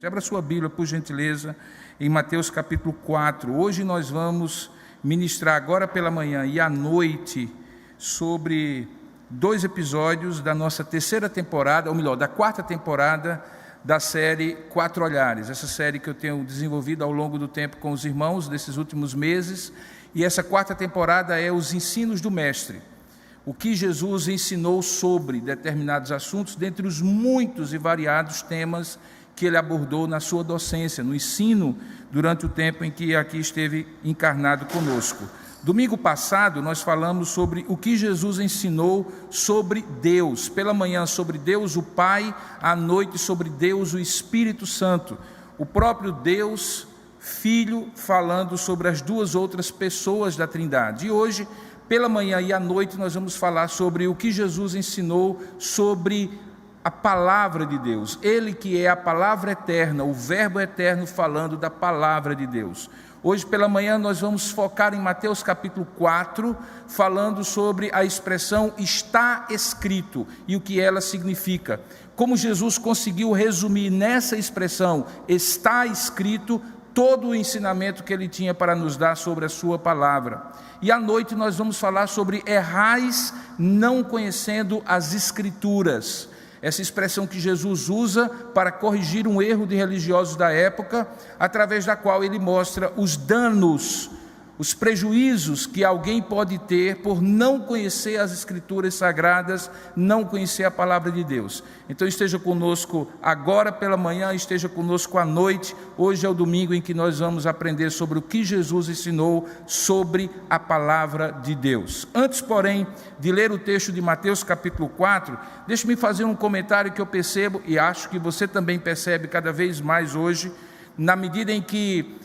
Abra sua Bíblia, por gentileza, em Mateus capítulo 4. Hoje nós vamos ministrar agora pela manhã e à noite sobre 2 episódios da nossa terceira temporada, ou melhor, da 4ª temporada da série 4 Olhares. Essa série que eu tenho desenvolvido ao longo do tempo com os irmãos nesses últimos meses. E essa 4ª temporada é os ensinos do Mestre. O que Jesus ensinou sobre determinados assuntos, dentre os muitos e variados temas que ele abordou na sua docência, no ensino, durante o tempo em que aqui esteve encarnado conosco. Domingo passado, nós falamos sobre o que Jesus ensinou sobre Deus. Pela manhã, sobre Deus o Pai, à noite, sobre Deus o Espírito Santo. O próprio Deus, Filho, falando sobre as 2 outras pessoas da Trindade. E hoje, pela manhã e à noite, nós vamos falar sobre o que Jesus ensinou sobre a palavra de Deus, ele que é a palavra eterna, o verbo eterno falando da palavra de Deus. Hoje pela manhã nós vamos focar em Mateus capítulo 4, falando sobre a expressão está escrito e o que ela significa. Como Jesus conseguiu resumir nessa expressão está escrito todo o ensinamento que ele tinha para nos dar sobre a sua palavra. E à noite nós vamos falar sobre errais não conhecendo as Escrituras. Essa expressão que Jesus usa para corrigir um erro de religiosos da época, através da qual ele mostra os danos, os prejuízos que alguém pode ter por não conhecer as Escrituras Sagradas, não conhecer a palavra de Deus. Então esteja conosco agora pela manhã, esteja conosco à noite. Hoje é o domingo em que nós vamos aprender sobre o que Jesus ensinou sobre a palavra de Deus. Antes, porém, de ler o texto de Mateus capítulo 4, deixe-me fazer um comentário que eu percebo, e acho que você também percebe cada vez mais hoje, na medida em que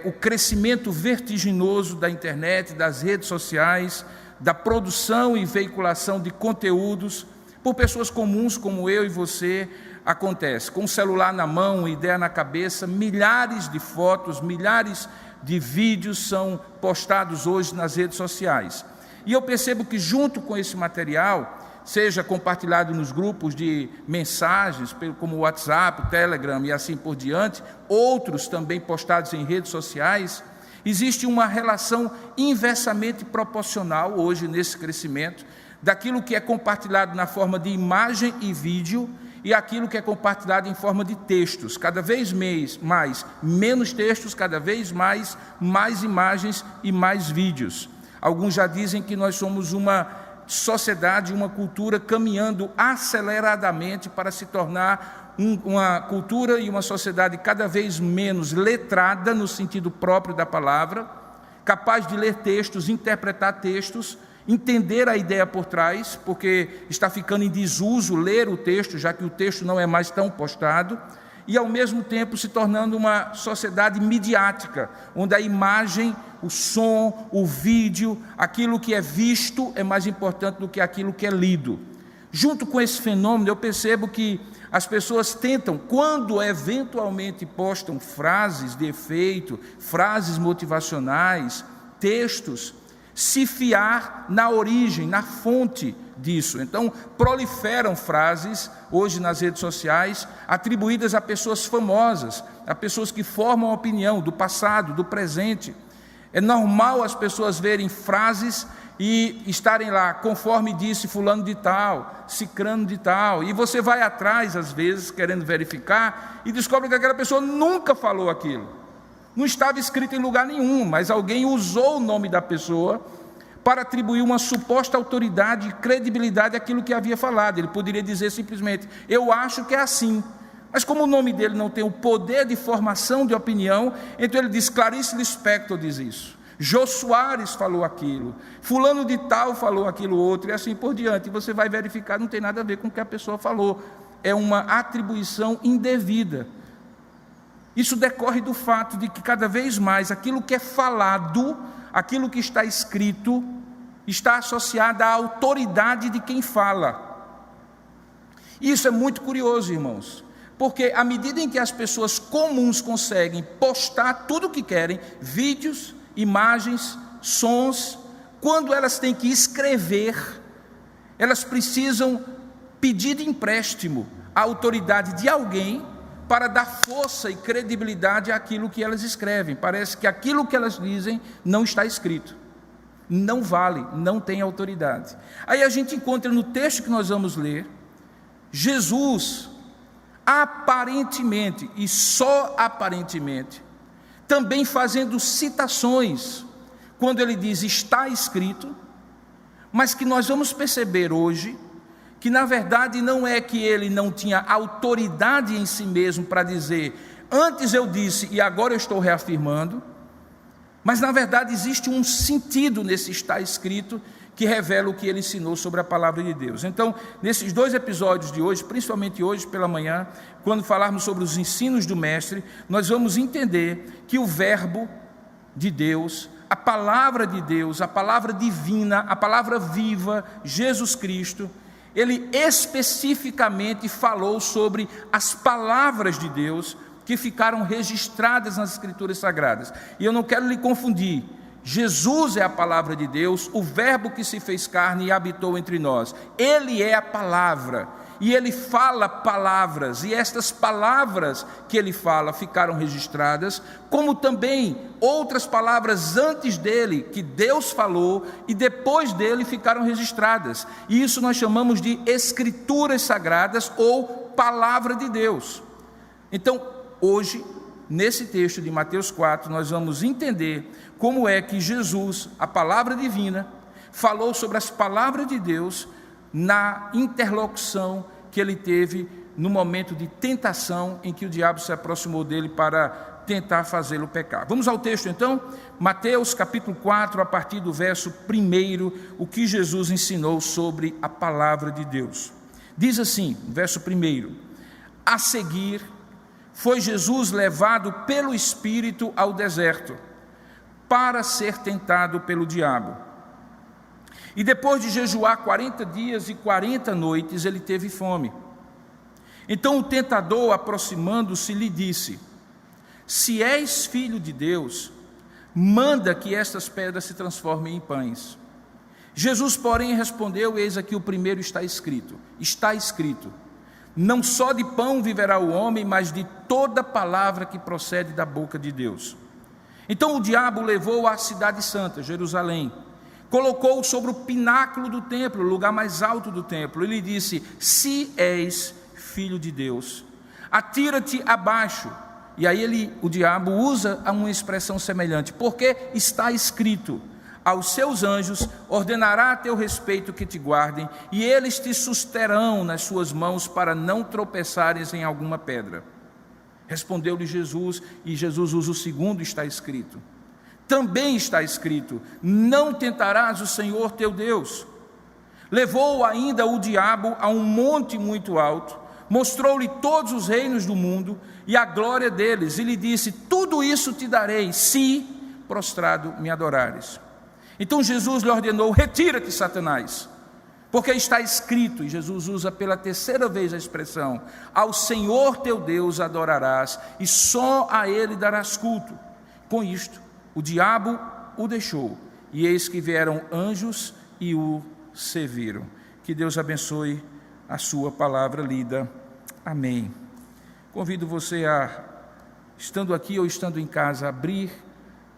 o crescimento vertiginoso da internet, das redes sociais, da produção e veiculação de conteúdos por pessoas comuns como eu e você, acontece. Com o celular na mão, ideia na cabeça, milhares de fotos, milhares de vídeos são postados hoje nas redes sociais. E eu percebo que junto com esse material, seja compartilhado nos grupos de mensagens, como o WhatsApp, o Telegram e assim por diante, outros também postados em redes sociais, existe uma relação inversamente proporcional hoje nesse crescimento, daquilo que é compartilhado na forma de imagem e vídeo, e aquilo que é compartilhado em forma de textos, cada vez mais, menos textos, cada vez mais imagens e mais vídeos. Alguns já dizem que nós somos uma sociedade, uma cultura caminhando aceleradamente para se tornar uma cultura e uma sociedade cada vez menos letrada no sentido próprio da palavra, capaz de ler textos, interpretar textos, entender a ideia por trás, porque está ficando em desuso ler o texto, já que o texto não é mais tão postado, e ao mesmo tempo se tornando uma sociedade midiática, onde a imagem, o som, o vídeo, aquilo que é visto é mais importante do que aquilo que é lido. Junto com esse fenômeno, eu percebo que as pessoas tentam, quando eventualmente postam frases de efeito, frases motivacionais, textos, se fiar na origem, na fonte disso. Então, proliferam frases hoje nas redes sociais atribuídas a pessoas famosas, a pessoas que formam opinião do passado, do presente. É normal as pessoas verem frases e estarem lá, conforme disse fulano de tal, cicrano de tal, e você vai atrás às vezes querendo verificar e descobre que aquela pessoa nunca falou aquilo. Não estava escrito em lugar nenhum, mas alguém usou o nome da pessoa para atribuir uma suposta autoridade e credibilidade àquilo que havia falado. Ele poderia dizer simplesmente, eu acho que é assim. Mas como o nome dele não tem o poder de formação de opinião, então ele diz, Clarice Lispector diz isso, Jô Soares falou aquilo, fulano de tal falou aquilo outro, e assim por diante. E você vai verificar, não tem nada a ver com o que a pessoa falou. É uma atribuição indevida. Isso decorre do fato de que cada vez mais aquilo que é falado, aquilo que está escrito, está associado à autoridade de quem fala. Isso é muito curioso, irmãos, porque à medida em que as pessoas comuns conseguem postar tudo o que querem, vídeos, imagens, sons, quando elas têm que escrever, elas precisam pedir de empréstimo a autoridade de alguém para dar força e credibilidade àquilo que elas escrevem. Parece que aquilo que elas dizem não está escrito, não vale, não tem autoridade. Aí a gente encontra no texto que nós vamos ler, Jesus, aparentemente, e só aparentemente, também fazendo citações, quando ele diz está escrito, mas que nós vamos perceber hoje, que na verdade não é que ele não tinha autoridade em si mesmo para dizer, antes eu disse e agora eu estou reafirmando, mas na verdade existe um sentido nesse está escrito, que revela o que ele ensinou sobre a palavra de Deus. Então, nesses 2 episódios de hoje, principalmente hoje pela manhã, quando falarmos sobre os ensinos do Mestre, nós vamos entender que o verbo de Deus, a palavra de Deus, a palavra divina, a palavra viva, Jesus Cristo, ele especificamente falou sobre as palavras de Deus que ficaram registradas nas Escrituras Sagradas. E eu não quero lhe confundir. Jesus é a palavra de Deus, o verbo que se fez carne e habitou entre nós. Ele é a palavra, e ele fala palavras, e estas palavras que ele fala ficaram registradas, como também outras palavras antes dele, que Deus falou, e depois dele ficaram registradas. E isso nós chamamos de Escrituras Sagradas, ou palavra de Deus. Então, hoje, nesse texto de Mateus 4, nós vamos entender como é que Jesus, a palavra divina, falou sobre as palavras de Deus na interlocução que ele teve no momento de tentação em que o diabo se aproximou dele para tentar fazê-lo pecar. Vamos ao texto então, Mateus capítulo 4, a partir do verso 1, o que Jesus ensinou sobre a palavra de Deus. Diz assim, verso 1: a seguir, foi Jesus levado pelo Espírito ao deserto, para ser tentado pelo diabo. E depois de jejuar 40 dias e 40 noites, ele teve fome. Então o tentador, aproximando-se, lhe disse: se és filho de Deus, manda que estas pedras se transformem em pães. Jesus, porém, respondeu: eis aqui o primeiro está escrito, não só de pão viverá o homem, mas de toda palavra que procede da boca de Deus. Então o diabo o levou à cidade santa, Jerusalém, colocou-o sobre o pináculo do templo, o lugar mais alto do templo, e lhe disse: se és filho de Deus, atira-te abaixo. E aí o diabo usa uma expressão semelhante, porque está escrito: aos seus anjos ordenará a teu respeito que te guardem, e eles te susterão nas suas mãos para não tropeçares em alguma pedra. Respondeu-lhe Jesus, e Jesus usa o segundo está escrito. Também está escrito: não tentarás o Senhor teu Deus. Levou ainda o diabo a um monte muito alto, mostrou-lhe todos os reinos do mundo e a glória deles, e lhe disse: tudo isso te darei, se prostrado me adorares. Então Jesus lhe ordenou: retira-te, Satanás, porque está escrito, e Jesus usa pela 3ª vez a expressão: ao Senhor teu Deus adorarás, e só a Ele darás culto. Com isto, o diabo o deixou, e eis que vieram anjos e o serviram. Que Deus abençoe a sua palavra lida. Amém. Convido você a, estando aqui ou estando em casa, abrir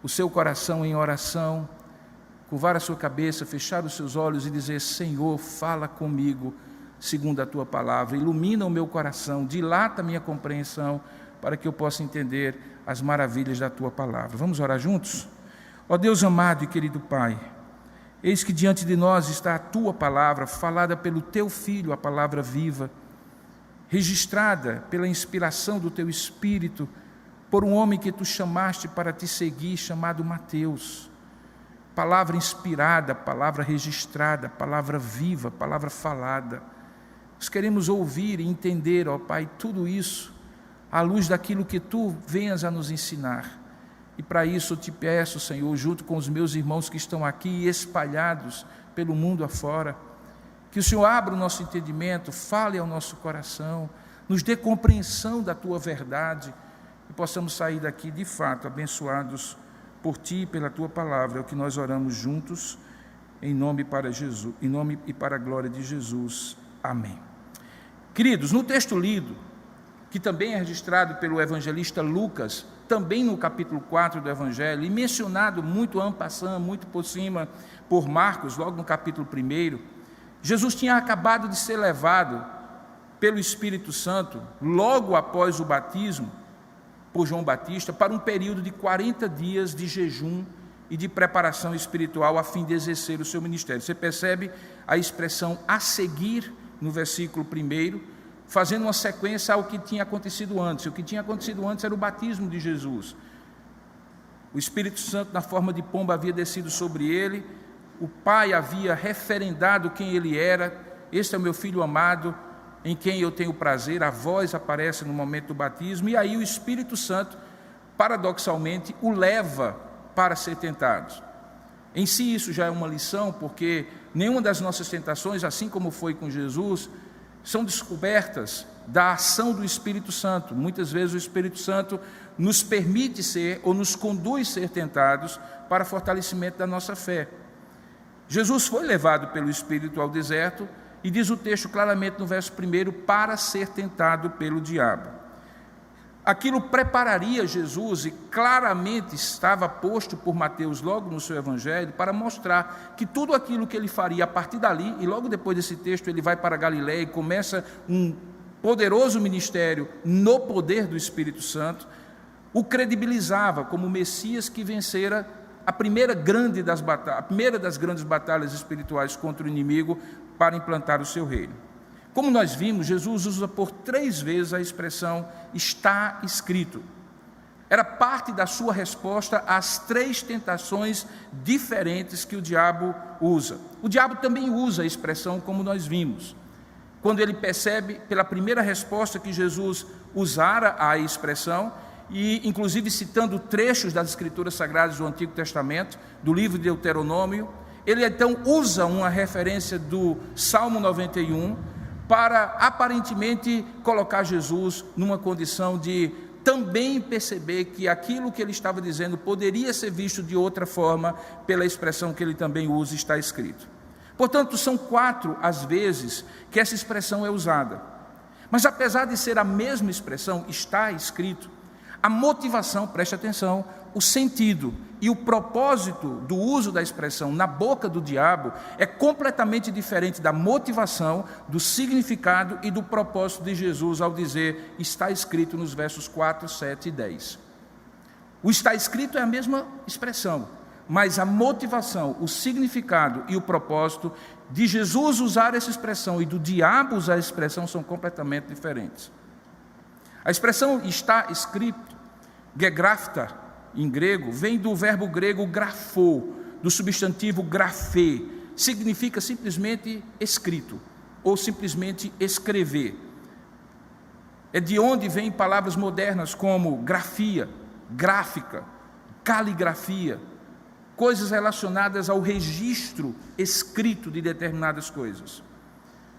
o seu coração em oração, curvar a sua cabeça, fechar os seus olhos e dizer: Senhor, fala comigo segundo a tua palavra, ilumina o meu coração, dilata a minha compreensão, para que eu possa entender as maravilhas da tua palavra. Vamos orar juntos? Ó Deus amado e querido Pai, eis que diante de nós está a tua palavra, falada pelo teu Filho, a palavra viva, registrada pela inspiração do teu Espírito, por um homem que tu chamaste para te seguir, chamado Mateus. Palavra inspirada, palavra registrada, palavra viva, palavra falada. Nós queremos ouvir e entender, ó Pai, tudo isso à luz daquilo que tu venhas a nos ensinar. E para isso eu te peço, Senhor, junto com os meus irmãos que estão aqui espalhados pelo mundo afora, que o Senhor abra o nosso entendimento, fale ao nosso coração, nos dê compreensão da tua verdade e possamos sair daqui de fato abençoados por ti e pela tua palavra. É o que nós oramos juntos, em nome para Jesus, em nome e para a glória de Jesus. Amém. Queridos, no texto lido, que também é registrado pelo evangelista Lucas, também no capítulo 4 do Evangelho, e mencionado muito en passant, muito por cima, por Marcos, logo no capítulo 1, Jesus tinha acabado de ser levado pelo Espírito Santo, logo após o batismo, por João Batista, para um período de 40 dias de jejum e de preparação espiritual a fim de exercer o seu ministério. Você percebe a expressão "a seguir" no versículo 1, fazendo uma sequência ao que tinha acontecido antes. O que tinha acontecido antes era o batismo de Jesus. O Espírito Santo, na forma de pomba, havia descido sobre ele, o Pai havia referendado quem ele era: "Este é o meu Filho amado, em quem eu tenho prazer", a voz aparece no momento do batismo, e aí o Espírito Santo, paradoxalmente, o leva para ser tentado. Em si isso já é uma lição, porque nenhuma das nossas tentações, assim como foi com Jesus, são descobertas da ação do Espírito Santo. Muitas vezes o Espírito Santo nos permite ser, ou nos conduz a ser tentados para fortalecimento da nossa fé. Jesus foi levado pelo Espírito ao deserto, e diz o texto claramente no verso 1, para ser tentado pelo diabo. Aquilo prepararia Jesus, e claramente estava posto por Mateus logo no seu evangelho, para mostrar que tudo aquilo que ele faria a partir dali, e logo depois desse texto ele vai para Galiléia e começa um poderoso ministério no poder do Espírito Santo, o credibilizava como o Messias que vencera a primeira das grandes batalhas espirituais contra o inimigo para implantar o seu reino. Como nós vimos, Jesus usa por 3 vezes a expressão "está escrito". Era parte da sua resposta às 3 tentações diferentes que o diabo usa. O diabo também usa a expressão, como nós vimos. Quando ele percebe, pela primeira resposta, que Jesus usara a expressão, e inclusive citando trechos das Escrituras Sagradas do Antigo Testamento, do livro de Deuteronômio, ele então usa uma referência do Salmo 91 para aparentemente colocar Jesus numa condição de também perceber que aquilo que ele estava dizendo poderia ser visto de outra forma pela expressão que ele também usa, "está escrito". Portanto, são 4 as vezes que essa expressão é usada. Mas apesar de ser a mesma expressão, "está escrito", a motivação, preste atenção, o sentido e o propósito do uso da expressão na boca do diabo é completamente diferente da motivação, do significado e do propósito de Jesus ao dizer "está escrito" nos versos 4, 7 e 10. O "está escrito" é a mesma expressão, mas a motivação, o significado e o propósito de Jesus usar essa expressão e do diabo usar a expressão são completamente diferentes. A expressão "está escrito", gegrafta, em grego, vem do verbo grego grafô, do substantivo grafê, significa simplesmente escrito, ou simplesmente escrever. É de onde vêm palavras modernas como grafia, gráfica, caligrafia, coisas relacionadas ao registro escrito de determinadas coisas.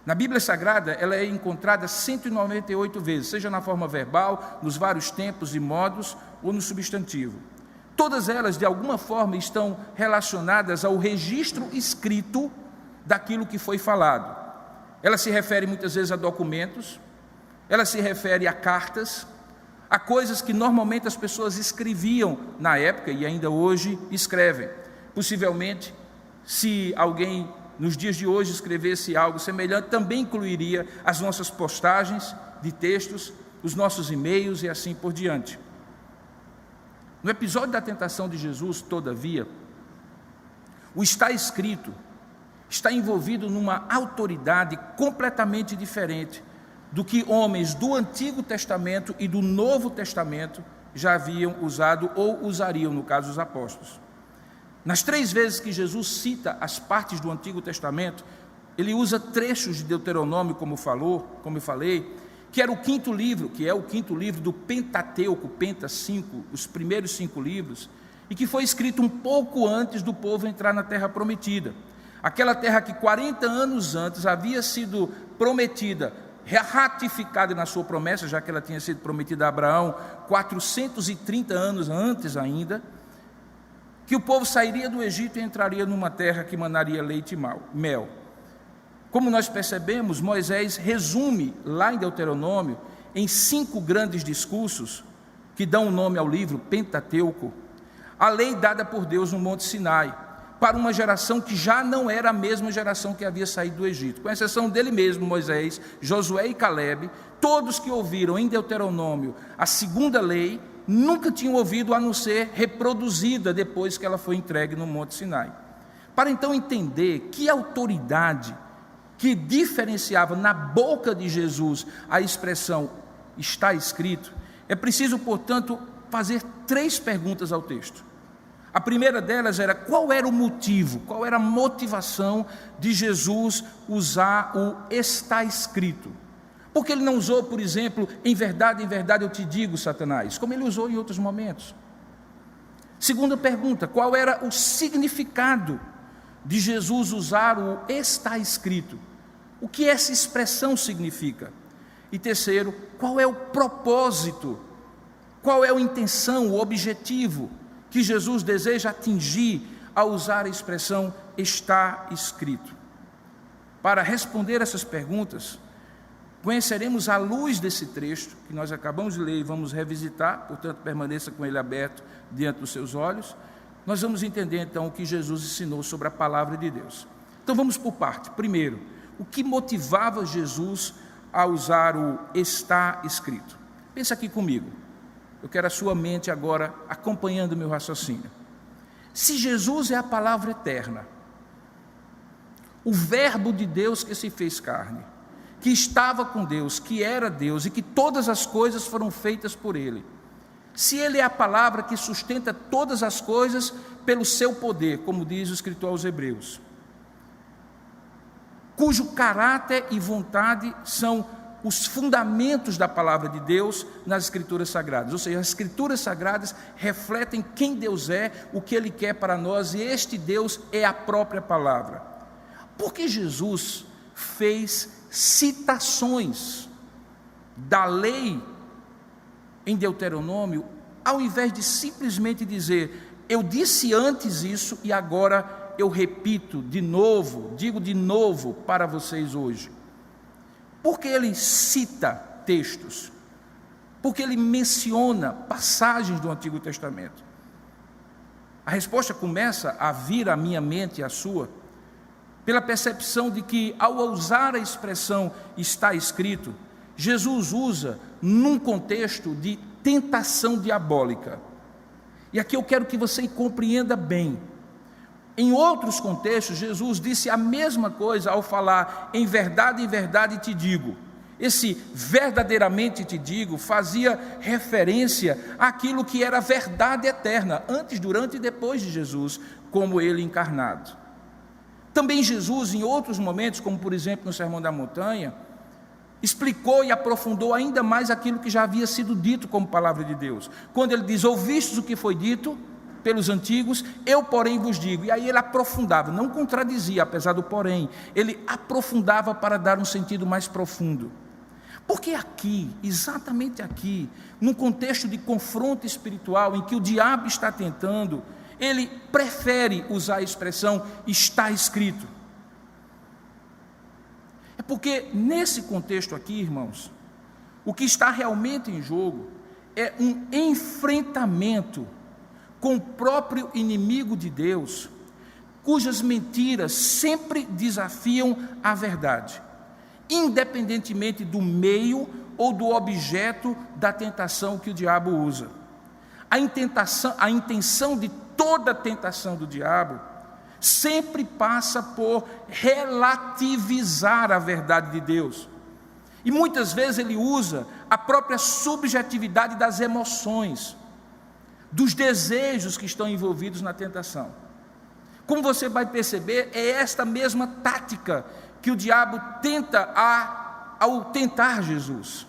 Na Bíblia Sagrada, ela é encontrada 198 vezes, seja na forma verbal, nos vários tempos e modos, ou no substantivo. Todas elas, de alguma forma, estão relacionadas ao registro escrito daquilo que foi falado. Ela se refere muitas vezes a documentos, ela se refere a cartas, a coisas que normalmente as pessoas escreviam na época e ainda hoje escrevem. Possivelmente, se alguém nos dias de hoje escrevesse algo semelhante, também incluiria as nossas postagens de textos, os nossos e-mails e assim por diante. No episódio da tentação de Jesus, todavia, o "está escrito" está envolvido numa autoridade completamente diferente do que homens do Antigo Testamento e do Novo Testamento já haviam usado ou usariam, no caso os apóstolos. Nas 3 vezes que Jesus cita as partes do Antigo Testamento, ele usa trechos de Deuteronômio, como eu falei, que era o 5º livro, que é o 5º livro do Pentateuco, Penta 5, os primeiros 5 livros, e que foi escrito um pouco antes do povo entrar na Terra Prometida. Aquela terra que 40 anos antes havia sido prometida, ratificada na sua promessa, já que ela tinha sido prometida a Abraão 430 anos antes ainda, que o povo sairia do Egito e entraria numa terra que manaria leite e mel. Como nós percebemos, Moisés resume lá em Deuteronômio em 5 grandes discursos, que dão o nome ao livro Pentateuco, a lei dada por Deus no Monte Sinai, para uma geração que já não era a mesma geração que havia saído do Egito, com exceção dele mesmo, Moisés, Josué e Calebe. Todos que ouviram em Deuteronômio a segunda lei, nunca tinham ouvido a não ser reproduzida depois que ela foi entregue no Monte Sinai. Para então entender que autoridade que diferenciava na boca de Jesus a expressão está escrito, é preciso, portanto, fazer 3 perguntas ao texto. A primeira delas era: qual era o motivo, qual era a motivação de Jesus usar o está escrito? Porque ele não usou, por exemplo, em verdade eu te digo, Satanás, como ele usou em outros momentos. Segunda pergunta: qual era o significado de Jesus usar o está escrito? O que essa expressão significa? E terceiro, qual é o propósito, qual é a intenção, o objetivo que Jesus deseja atingir ao usar a expressão está escrito? Para responder essas perguntas, conheceremos à luz desse trecho que nós acabamos de ler e vamos revisitar, portanto permaneça com ele aberto diante dos seus olhos. Nós vamos entender então o que Jesus ensinou sobre a palavra de Deus. Então vamos por parte. Primeiro, o que motivava Jesus a usar o está escrito? Pensa aqui comigo. Eu quero a sua mente agora acompanhando o meu raciocínio. Se Jesus é a palavra eterna, o verbo de Deus que se fez carne, que estava com Deus, que era Deus e que todas as coisas foram feitas por Ele, se Ele é a palavra que sustenta todas as coisas pelo seu poder, como diz o escritor aos Hebreus, cujo caráter e vontade são os fundamentos da palavra de Deus nas Escrituras Sagradas, ou seja, as Escrituras Sagradas refletem quem Deus é, o que Ele quer para nós, e este Deus é a própria palavra. Por que Jesus fez citações da lei em Deuteronômio, ao invés de simplesmente dizer: eu disse antes isso e agora eu repito de novo, digo de novo para vocês hoje? Porque ele cita textos, porque ele menciona passagens do Antigo Testamento. A resposta começa a vir à minha mente e à sua, pela percepção de que, ao usar a expressão está escrito, Jesus usa num contexto de tentação diabólica. E aqui eu quero que você compreenda bem. Em outros contextos, Jesus disse a mesma coisa ao falar em verdade te digo. Esse verdadeiramente te digo fazia referência àquilo que era verdade eterna, antes, durante e depois de Jesus, como ele encarnado. Também Jesus, em outros momentos, como por exemplo no Sermão da Montanha, explicou e aprofundou ainda mais aquilo que já havia sido dito como palavra de Deus. Quando ele diz: ouvistes o que foi dito pelos antigos, eu porém vos digo. E aí ele aprofundava, não contradizia, apesar do porém, ele aprofundava para dar um sentido mais profundo. Porque aqui, exatamente aqui, num contexto de confronto espiritual, em que o diabo está tentando, ele prefere usar a expressão está escrito. É porque nesse contexto aqui, irmãos, o que está realmente em jogo é um enfrentamento com o próprio inimigo de Deus, cujas mentiras sempre desafiam a verdade, independentemente do meio ou do objeto da tentação que o diabo usa. A intenção de toda tentação do diabo sempre passa por relativizar a verdade de Deus. E muitas vezes ele usa a própria subjetividade das emoções, dos desejos que estão envolvidos na tentação. Como você vai perceber, é esta mesma tática que o diabo tenta ao tentar Jesus.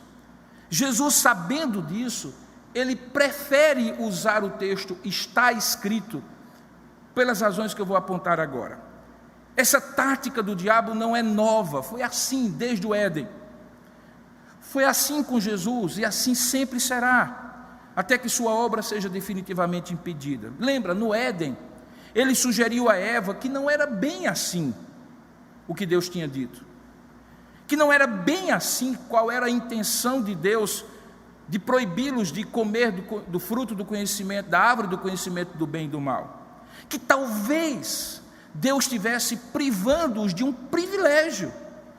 Jesus, sabendo disso, ele prefere usar o texto está escrito, pelas razões que eu vou apontar agora. Essa tática do diabo não é nova, foi assim desde o Éden. Foi assim com Jesus e assim sempre será, até que sua obra seja definitivamente impedida. Lembra, no Éden, ele sugeriu a Eva que não era bem assim o que Deus tinha dito. que não era bem assim qual era a intenção de Deus de proibi-los de comer do fruto do conhecimento, da árvore do conhecimento do bem e do mal. Que talvez Deus estivesse privando-os de um privilégio,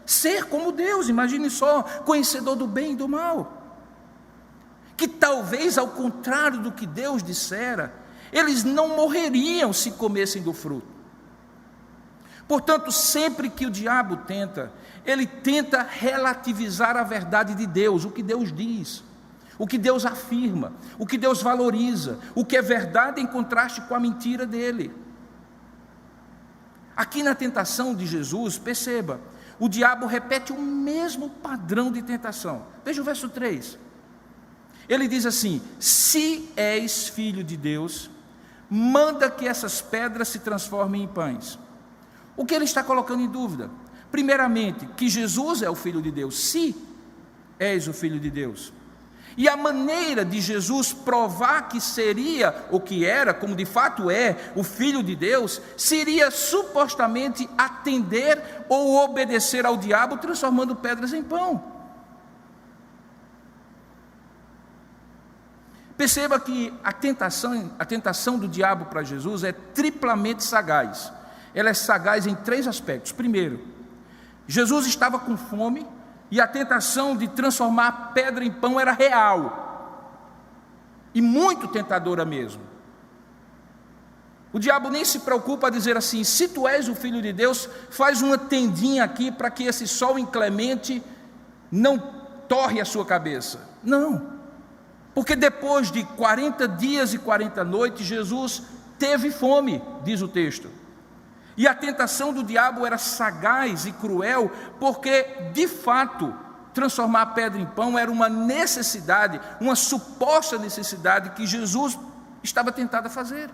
ser como Deus, imagine só, conhecedor do bem e do mal. Que talvez, ao contrário do que Deus dissera, eles não morreriam se comessem do fruto. Portanto, sempre que o diabo tenta, ele tenta relativizar a verdade de Deus, o que Deus diz, o que Deus afirma, o que Deus valoriza, o que é verdade em contraste com a mentira dele. Aqui na tentação de Jesus, perceba, o diabo repete o mesmo padrão de tentação. Veja o verso 3. Ele diz assim: se és filho de Deus, manda que essas pedras se transformem em pães. O que ele está colocando em dúvida? Primeiramente, que Jesus é o Filho de Deus, se és o Filho de Deus. E a maneira de Jesus provar que seria, ou que era, como de fato é, o Filho de Deus, seria supostamente atender ou obedecer ao diabo, transformando pedras em pão. Perceba que a tentação do diabo para Jesus é triplamente sagaz. Ela é sagaz em 3 aspectos. Primeiro, Jesus estava com fome, e a tentação de transformar a pedra em pão era real, e muito tentadora mesmo. O diabo nem se preocupa a dizer assim: se tu és o Filho de Deus, faz uma tendinha aqui para que esse sol inclemente não torre a sua cabeça. Não, porque depois de 40 dias e 40 noites, Jesus teve fome, diz o texto. E a tentação do diabo era sagaz e cruel, porque, de fato, transformar a pedra em pão era uma necessidade, uma suposta necessidade que Jesus estava tentado a fazer.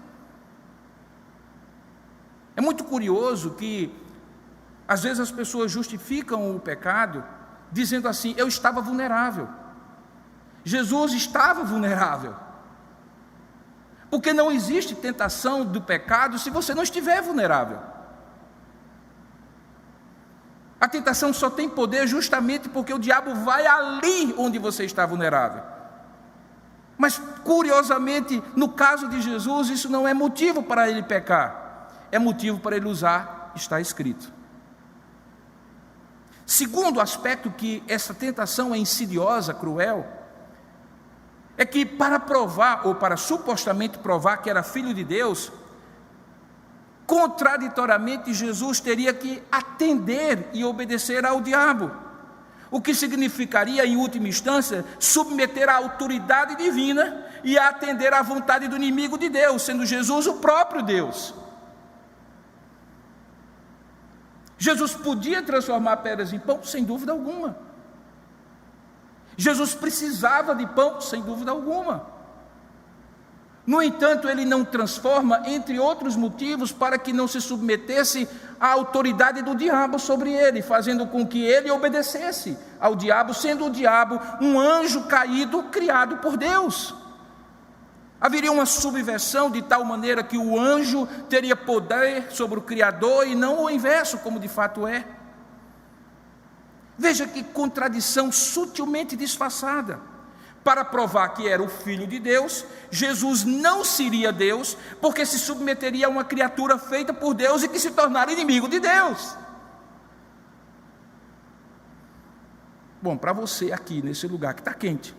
É muito curioso que, às vezes, as pessoas justificam o pecado, dizendo assim: eu estava vulnerável. Jesus estava vulnerável. Porque não existe tentação do pecado se você não estiver vulnerável. A tentação só tem poder justamente porque o diabo vai ali onde você está vulnerável. Mas, curiosamente, no caso de Jesus, isso não é motivo para ele pecar, é motivo para ele usar, está escrito. Segundo aspecto que essa tentação é insidiosa, cruel, é que para provar, ou para supostamente provar que era filho de Deus, contraditoriamente Jesus teria que atender e obedecer ao diabo, o que significaria, em última instância, submeter à autoridade divina e a atender à vontade do inimigo de Deus, sendo Jesus o próprio Deus. Jesus podia transformar pedras em pão, sem dúvida alguma. Jesus precisava de pão, sem dúvida alguma. No entanto, ele não transforma, entre outros motivos, para que não se submetesse à autoridade do diabo sobre ele, fazendo com que ele obedecesse ao diabo, sendo o diabo um anjo caído criado por Deus. Haveria uma subversão de tal maneira que o anjo teria poder sobre o Criador e não o inverso, como de fato é. Veja que contradição sutilmente disfarçada. Para provar que era o Filho de Deus, Jesus não seria Deus, porque se submeteria a uma criatura feita por Deus e que se tornara inimigo de Deus. Bom, para você aqui nesse lugar que está quente,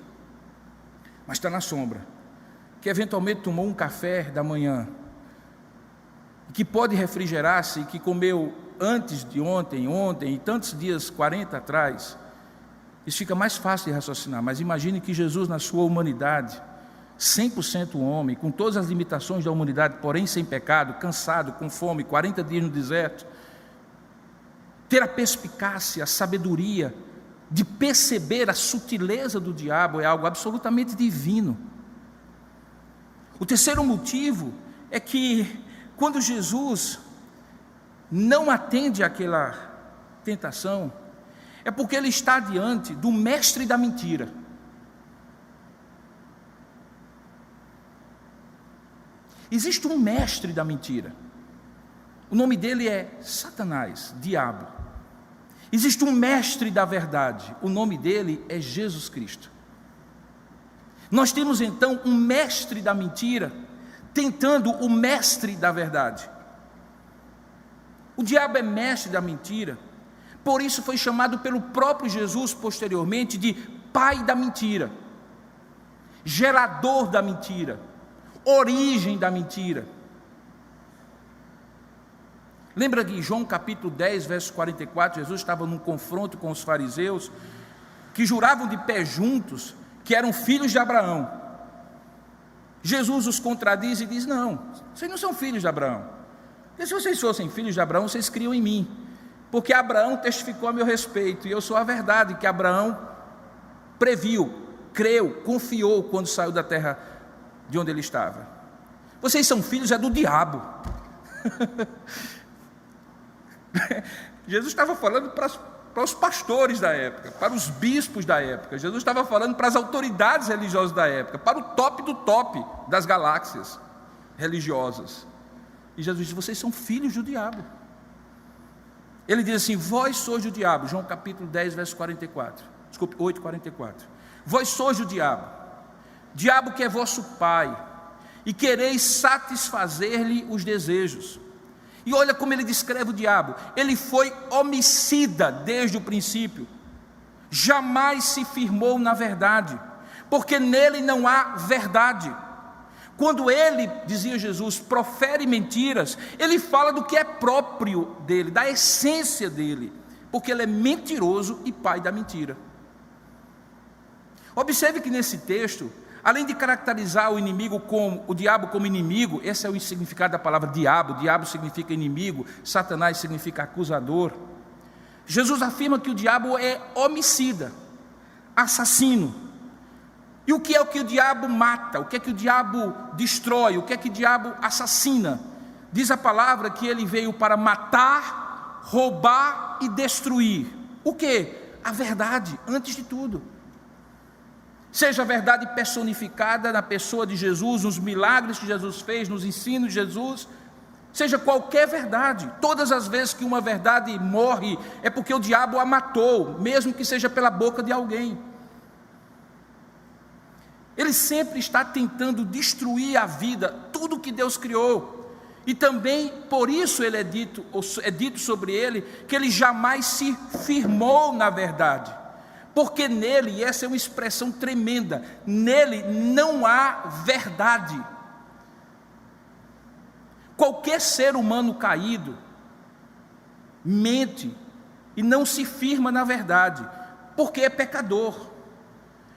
mas está na sombra, que eventualmente tomou um café da manhã, que pode refrigerar-se, que comeu antes de ontem e tantos dias, 40 atrás, isso fica mais fácil de raciocinar. Mas imagine que Jesus, na sua humanidade, 100% homem, com todas as limitações da humanidade, porém sem pecado, cansado, com fome, 40 dias no deserto, ter a perspicácia, a sabedoria de perceber a sutileza do diabo é algo absolutamente divino. O terceiro motivo é que, quando Jesus não atende àquela tentação, é porque ele está diante do mestre da mentira. Existe um mestre da mentira. O nome dele é Satanás, diabo. Existe um mestre da verdade, o nome dele é Jesus Cristo. Nós temos então um mestre da mentira, tentando o mestre da verdade. O diabo é mestre da mentira, por isso foi chamado pelo próprio Jesus posteriormente de pai da mentira, gerador da mentira, origem da mentira. Lembra que em João capítulo 10, verso 44, Jesus estava num confronto com os fariseus, que juravam de pé juntos que eram filhos de Abraão. Jesus os contradiz e diz: não, vocês não são filhos de Abraão. Porque se vocês fossem filhos de Abraão, vocês criam em mim, porque Abraão testificou a meu respeito, e eu sou a verdade que Abraão previu, creu, confiou quando saiu da terra de onde ele estava. Vocês são filhos do diabo. Jesus estava falando para os pastores da época, para os bispos da época. Jesus estava falando para as autoridades religiosas da época, para o top do top das galáxias religiosas. E Jesus diz: vocês são filhos do diabo. Ele diz assim: vós sois o diabo. João capítulo 10, verso 44. Desculpe, 8, 44. Vós sois o diabo, diabo que é vosso pai, e quereis satisfazer-lhe os desejos. E olha como ele descreve o diabo: ele foi homicida desde o princípio, jamais se firmou na verdade, porque nele não há verdade. Quando ele, dizia Jesus, profere mentiras, ele fala do que é próprio dele, da essência dele, porque ele é mentiroso e pai da mentira. Observe que nesse texto, além de caracterizar o diabo como inimigo, esse é o significado da palavra diabo. Diabo significa inimigo, Satanás significa acusador. Jesus afirma que o diabo é homicida, assassino. E o que é o que o diabo mata? O que é que o diabo destrói? O que é que o diabo assassina? Diz a palavra que ele veio para matar, roubar e destruir. O que? A verdade, antes de tudo. Seja a verdade personificada na pessoa de Jesus, nos milagres que Jesus fez, nos ensinos de Jesus, seja qualquer verdade. Todas as vezes que uma verdade morre, é porque o diabo a matou, mesmo que seja pela boca de alguém. Ele sempre está tentando destruir a vida, tudo que Deus criou. E também por isso é dito sobre ele, que ele jamais se firmou na verdade. Porque nele, e essa é uma expressão tremenda, nele não há verdade. Qualquer ser humano caído mente e não se firma na verdade, porque é pecador,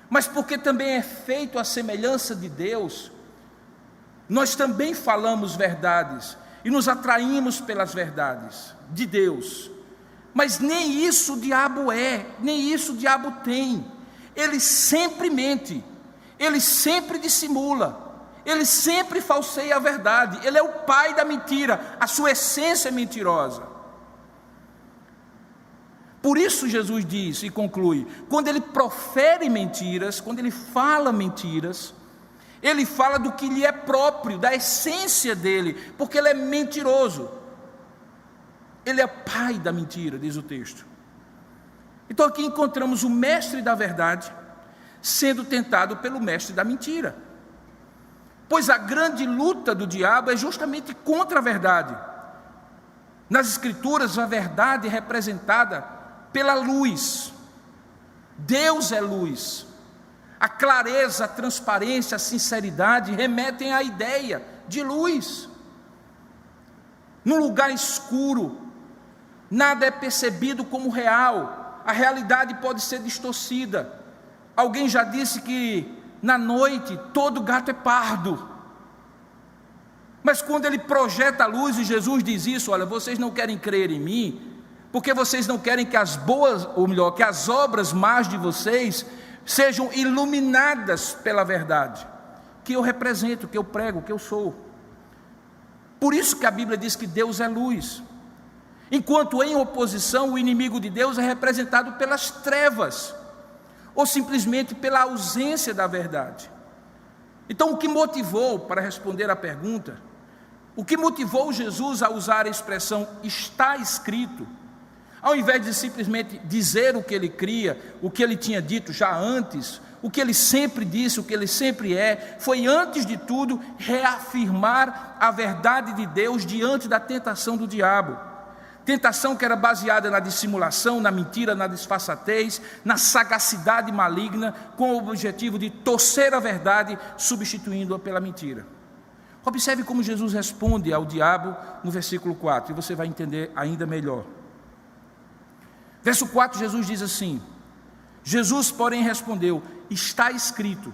mas porque também é feito à semelhança de Deus. Nós também falamos verdades e nos atraímos pelas verdades de Deus. Mas nem isso o diabo é, nem isso o diabo tem. Ele sempre mente, ele sempre dissimula, ele sempre falseia a verdade. Ele é o pai da mentira, a sua essência é mentirosa. Por isso Jesus diz e conclui: quando ele profere mentiras, quando ele fala mentiras, ele fala do que lhe é próprio, da essência dele, porque ele é mentiroso. Ele é pai da mentira, diz o texto. Então aqui encontramos o mestre da verdade sendo tentado pelo mestre da mentira. Pois a grande luta do diabo é justamente contra a verdade. Nas Escrituras, a verdade é representada pela luz. Deus é luz. A clareza, a transparência, a sinceridade remetem à ideia de luz. Num lugar escuro, nada é percebido como real, a realidade pode ser distorcida. Alguém já disse que na noite todo gato é pardo, mas quando ele projeta a luz, e Jesus diz isso: olha, vocês não querem crer em mim, porque vocês não querem que que as obras más de vocês sejam iluminadas pela verdade, que eu represento, que eu prego, que eu sou. Por isso que a Bíblia diz que Deus é luz. Enquanto em oposição, o inimigo de Deus é representado pelas trevas, ou simplesmente pela ausência da verdade. Então, o que motivou, para responder à pergunta, o que motivou Jesus a usar a expressão está escrito, Ao invés de simplesmente dizer o que ele cria, o que ele tinha dito já antes, o que ele sempre disse, o que ele sempre é, foi antes de tudo reafirmar a verdade de Deus diante da tentação do diabo. Tentação que era baseada na dissimulação, na mentira, na disfarçatez, na sagacidade maligna, com o objetivo de torcer a verdade, substituindo-a pela mentira. Observe como Jesus responde ao diabo no versículo 4, e você vai entender ainda melhor. Verso 4, Jesus diz assim: Jesus, porém, respondeu: está escrito,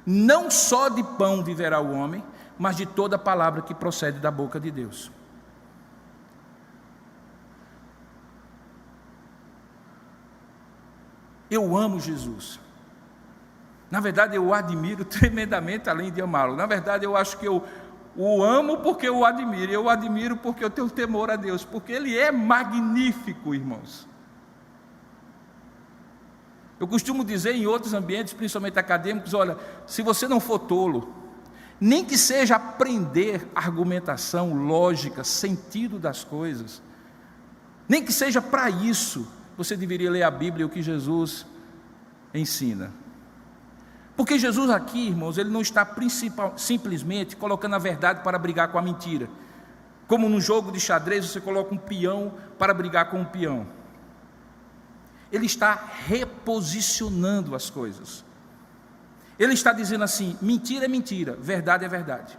não só de pão viverá o homem, mas de toda palavra que procede da boca de Deus. Eu amo Jesus. Na verdade, eu o admiro tremendamente, além de amá-lo. Na verdade, eu acho que eu o amo porque eu o admiro. Eu o admiro porque eu tenho temor a Deus, porque Ele é magnífico, irmãos. Eu costumo dizer em outros ambientes, principalmente acadêmicos, olha, se você não for tolo, nem que seja aprender argumentação, lógica, sentido das coisas, nem que seja para isso, você deveria ler a Bíblia e o que Jesus ensina. Porque Jesus aqui, irmãos, ele não está simplesmente colocando a verdade para brigar com a mentira. Como no jogo de xadrez você coloca um peão para brigar com um peão. Ele está reposicionando as coisas. Ele está dizendo assim: mentira é mentira, verdade é verdade.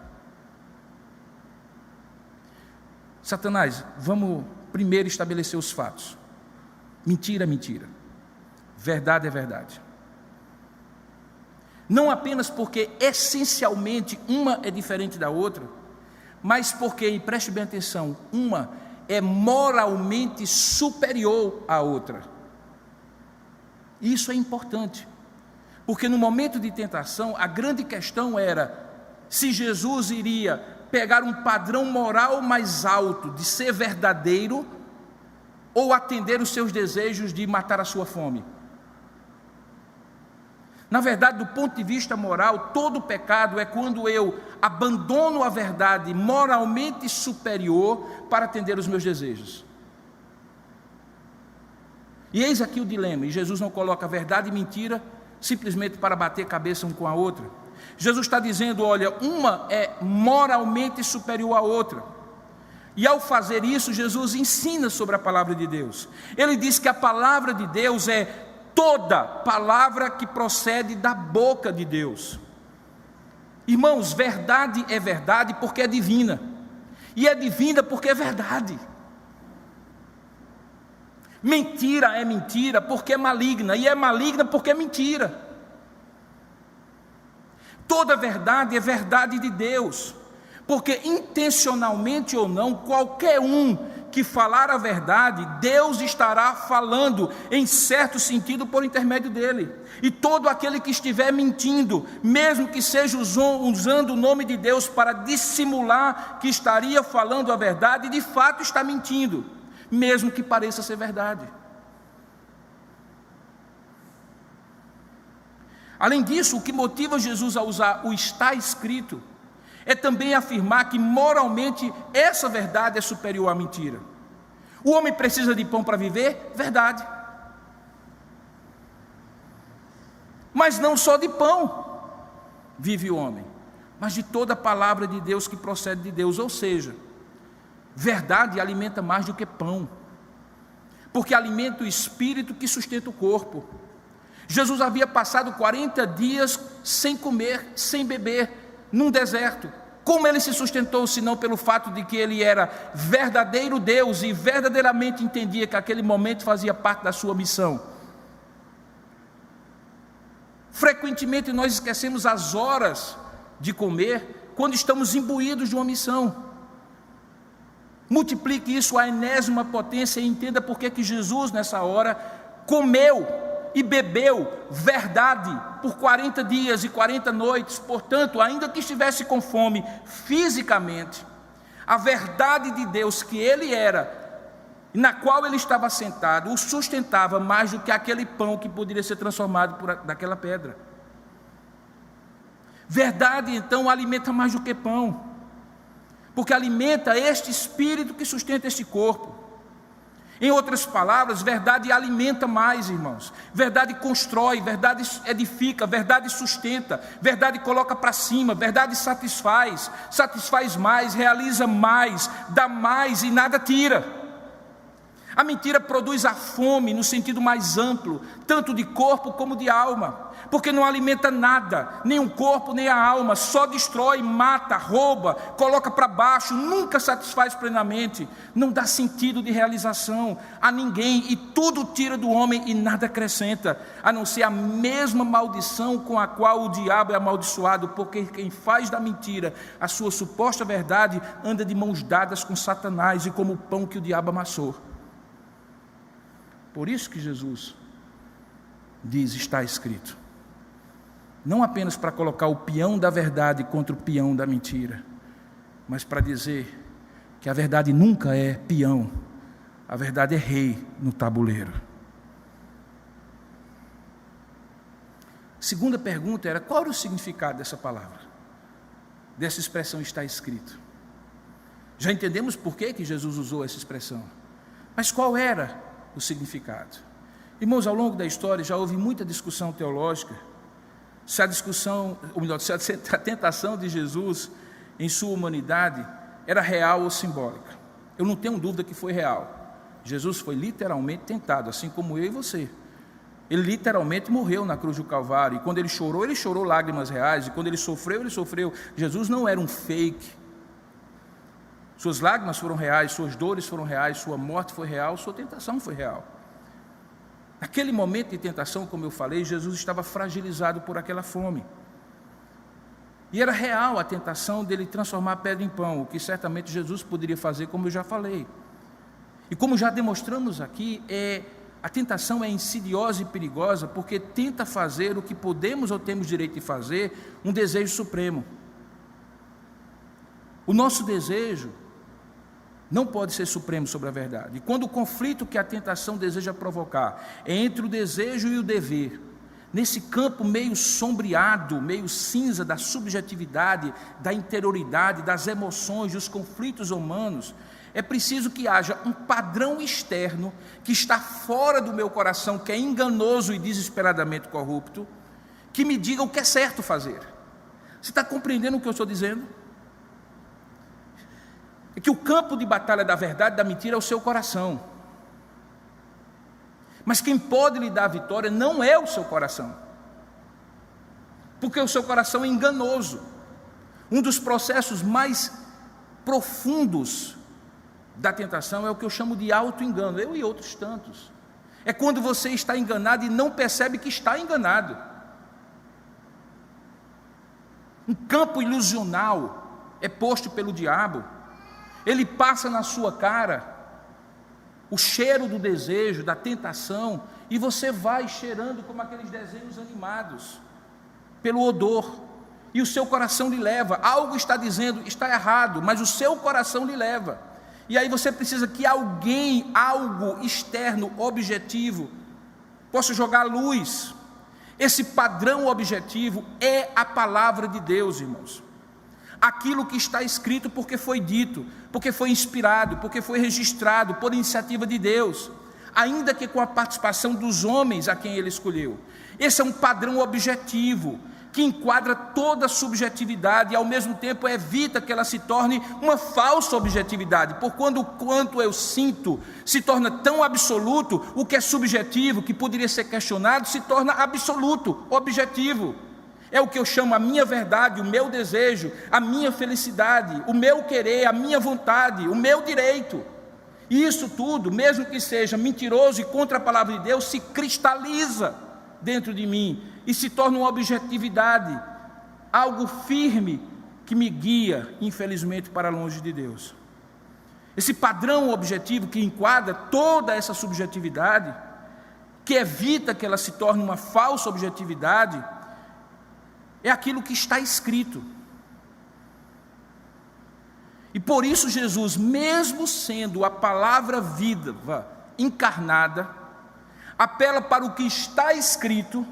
Satanás, vamos primeiro estabelecer os fatos. Mentira é mentira, verdade é verdade. Não apenas porque essencialmente uma é diferente da outra, mas porque, e preste bem atenção, uma é moralmente superior à outra. Isso é importante, porque no momento de tentação, a grande questão era se Jesus iria pegar um padrão moral mais alto de ser verdadeiro, ou atender os seus desejos de matar a sua fome. Na verdade, do ponto de vista moral, todo pecado é quando eu abandono a verdade moralmente superior para atender os meus desejos. E eis aqui o dilema, e Jesus não coloca verdade e mentira simplesmente para bater cabeça um com a outra. Jesus está dizendo, olha, uma é moralmente superior à outra. E ao fazer isso, Jesus ensina sobre a palavra de Deus. Ele diz que a palavra de Deus é toda palavra que procede da boca de Deus. Irmãos, verdade é verdade porque é divina. E é divina porque é verdade. Mentira é mentira porque é maligna. E é maligna porque é mentira. Toda verdade é verdade de Deus. Porque intencionalmente ou não, qualquer um que falar a verdade, Deus estará falando em certo sentido por intermédio dele. E todo aquele que estiver mentindo, mesmo que seja usando o nome de Deus para dissimular que estaria falando a verdade, de fato está mentindo, mesmo que pareça ser verdade. Além disso, o que motiva Jesus a usar o está escrito é também afirmar que moralmente essa verdade é superior à mentira. O homem precisa de pão para viver? Verdade. Mas não só de pão vive o homem, mas de toda a palavra de Deus que procede de Deus. Ou seja, verdade alimenta mais do que pão, porque alimenta o espírito que sustenta o corpo. Jesus havia passado 40 dias sem comer, sem beber, num deserto. Como ele se sustentou, senão pelo fato de que ele era verdadeiro Deus e verdadeiramente entendia que aquele momento fazia parte da sua missão. Frequentemente nós esquecemos as horas de comer quando estamos imbuídos de uma missão. Multiplique isso à enésima potência e entenda por que Jesus nessa hora comeu e bebeu verdade por 40 dias e 40 noites. Portanto, ainda que estivesse com fome fisicamente, a verdade de Deus que ele era, na qual ele estava sentado, o sustentava mais do que aquele pão que poderia ser transformado daquela pedra. Verdade, então, alimenta mais do que pão, porque alimenta este espírito que sustenta este corpo. Em outras palavras, verdade alimenta mais, irmãos. Verdade constrói, verdade edifica, verdade sustenta, verdade coloca para cima, verdade satisfaz mais, realiza mais, dá mais e nada tira. A mentira produz a fome no sentido mais amplo, tanto de corpo como de alma, porque não alimenta nada, nem o corpo nem a alma, só destrói, mata, rouba, coloca para baixo, nunca satisfaz plenamente, não dá sentido de realização a ninguém e tudo tira do homem e nada acrescenta, a não ser a mesma maldição com a qual o diabo é amaldiçoado, porque quem faz da mentira a sua suposta verdade anda de mãos dadas com Satanás e como o pão que o diabo amassou. Por isso que Jesus diz, está escrito. Não apenas para colocar o peão da verdade contra o peão da mentira, mas para dizer que a verdade nunca é peão, a verdade é rei no tabuleiro. Segunda pergunta era, qual era o significado dessa palavra? Dessa expressão está escrito. Já entendemos por que Jesus usou essa expressão, mas qual era o significado? Irmãos, ao longo da história já houve muita discussão teológica se a tentação de Jesus em sua humanidade era real ou simbólica. Eu não tenho dúvida que foi real. Jesus foi literalmente tentado, assim como eu e você. Ele literalmente morreu na cruz do Calvário, e quando ele chorou lágrimas reais, e quando ele sofreu. Jesus não era um fake. Suas lágrimas foram reais, suas dores foram reais, sua morte foi real, sua tentação foi real. Naquele momento de tentação, como eu falei, Jesus estava fragilizado por aquela fome. E era real a tentação dele transformar a pedra em pão, o que certamente Jesus poderia fazer, como eu já falei. E como já demonstramos aqui, a tentação é insidiosa e perigosa, porque tenta fazer o que podemos ou temos direito de fazer, um desejo supremo. O nosso desejo não pode ser supremo sobre a verdade. E quando o conflito que a tentação deseja provocar é entre o desejo e o dever, nesse campo meio sombreado, meio cinza da subjetividade, da interioridade, das emoções, dos conflitos humanos, é preciso que haja um padrão externo que está fora do meu coração, que é enganoso e desesperadamente corrupto, que me diga o que é certo fazer. Você está compreendendo o que eu estou dizendo? É que o campo de batalha da verdade e da mentira é o seu coração. Mas quem pode lhe dar a vitória não é o seu coração, porque o seu coração é enganoso. Um dos processos mais profundos da tentação é o que eu chamo de auto-engano, eu e outros tantos. É quando você está enganado e não percebe que está enganado. Um campo ilusional é posto pelo diabo. Ele passa na sua cara o cheiro do desejo, da tentação, e você vai cheirando como aqueles desenhos animados, pelo odor, e o seu coração lhe leva. Algo está dizendo, está errado, mas o seu coração lhe leva. E aí você precisa que alguém, algo externo, objetivo, possa jogar luz. Esse padrão objetivo é a palavra de Deus, irmãos. Aquilo que está escrito porque foi dito, porque foi inspirado, porque foi registrado por iniciativa de Deus, ainda que com a participação dos homens a quem Ele escolheu. Esse é um padrão objetivo, que enquadra toda a subjetividade e ao mesmo tempo evita que ela se torne uma falsa objetividade, por quanto eu sinto se torna tão absoluto, o que é subjetivo, que poderia ser questionado, se torna absoluto, objetivo. É o que eu chamo a minha verdade, o meu desejo, a minha felicidade, o meu querer, a minha vontade, o meu direito. E isso tudo, mesmo que seja mentiroso e contra a palavra de Deus, se cristaliza dentro de mim e se torna uma objetividade, algo firme que me guia, infelizmente, para longe de Deus. Esse padrão objetivo que enquadra toda essa subjetividade, que evita que ela se torne uma falsa objetividade, é aquilo que está escrito. E por isso Jesus, mesmo sendo a palavra viva encarnada, apela para o que está escrito,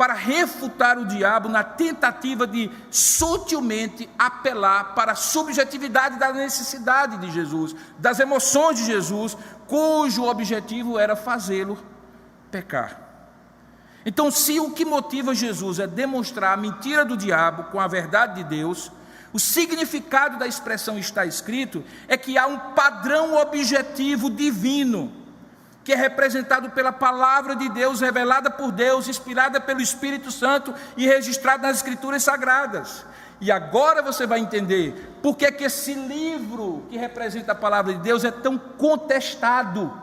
para refutar o diabo na tentativa de sutilmente apelar para a subjetividade da necessidade de Jesus, das emoções de Jesus, cujo objetivo era fazê-lo pecar. Então, se o que motiva Jesus é demonstrar a mentira do diabo com a verdade de Deus, o significado da expressão está escrito é que há um padrão objetivo divino, que é representado pela palavra de Deus, revelada por Deus, inspirada pelo Espírito Santo e registrada nas Escrituras Sagradas. E agora você vai entender por que que esse livro que representa a palavra de Deus é tão contestado.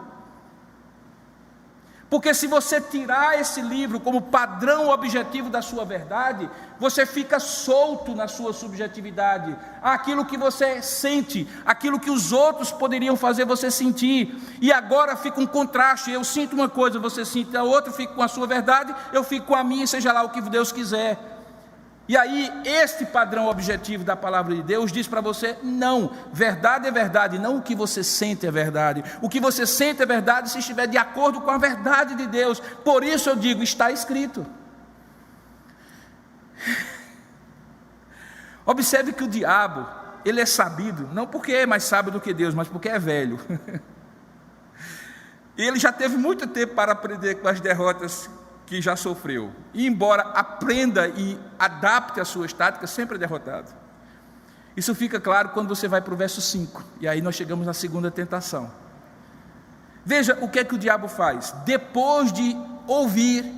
Porque se você tirar esse livro como padrão objetivo da sua verdade, você fica solto na sua subjetividade, aquilo que você sente, aquilo que os outros poderiam fazer você sentir, e agora fica um contraste, eu sinto uma coisa, você sente a outra, fico com a sua verdade, eu fico com a minha, seja lá o que Deus quiser. E aí, este padrão objetivo da palavra de Deus diz para você, não, verdade é verdade, não o que você sente é verdade. O que você sente é verdade se estiver de acordo com a verdade de Deus. Por isso eu digo, está escrito. Observe que o diabo, ele é sabido, não porque é mais sábio do que Deus, mas porque é velho. E ele já teve muito tempo para aprender com as derrotas que já sofreu, e embora aprenda e adapte as suas táticas, sempre é derrotado. Isso fica claro quando você vai para o verso 5, e aí nós chegamos na segunda tentação. Veja o que é que o diabo faz, depois de ouvir,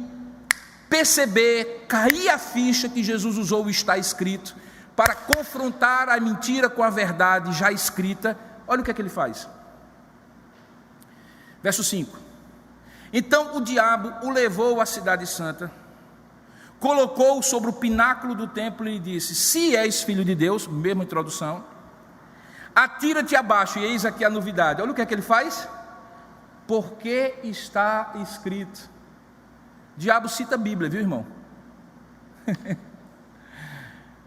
perceber, cair a ficha que Jesus usou o está escrito, para confrontar a mentira com a verdade já escrita, olha o que é que ele faz. Verso 5. Então o diabo o levou à cidade santa, colocou-o sobre o pináculo do templo e disse, se és filho de Deus, mesma introdução, atira-te abaixo, e eis aqui a novidade, olha o que é que ele faz, porque está escrito. Diabo cita a Bíblia, viu, irmão?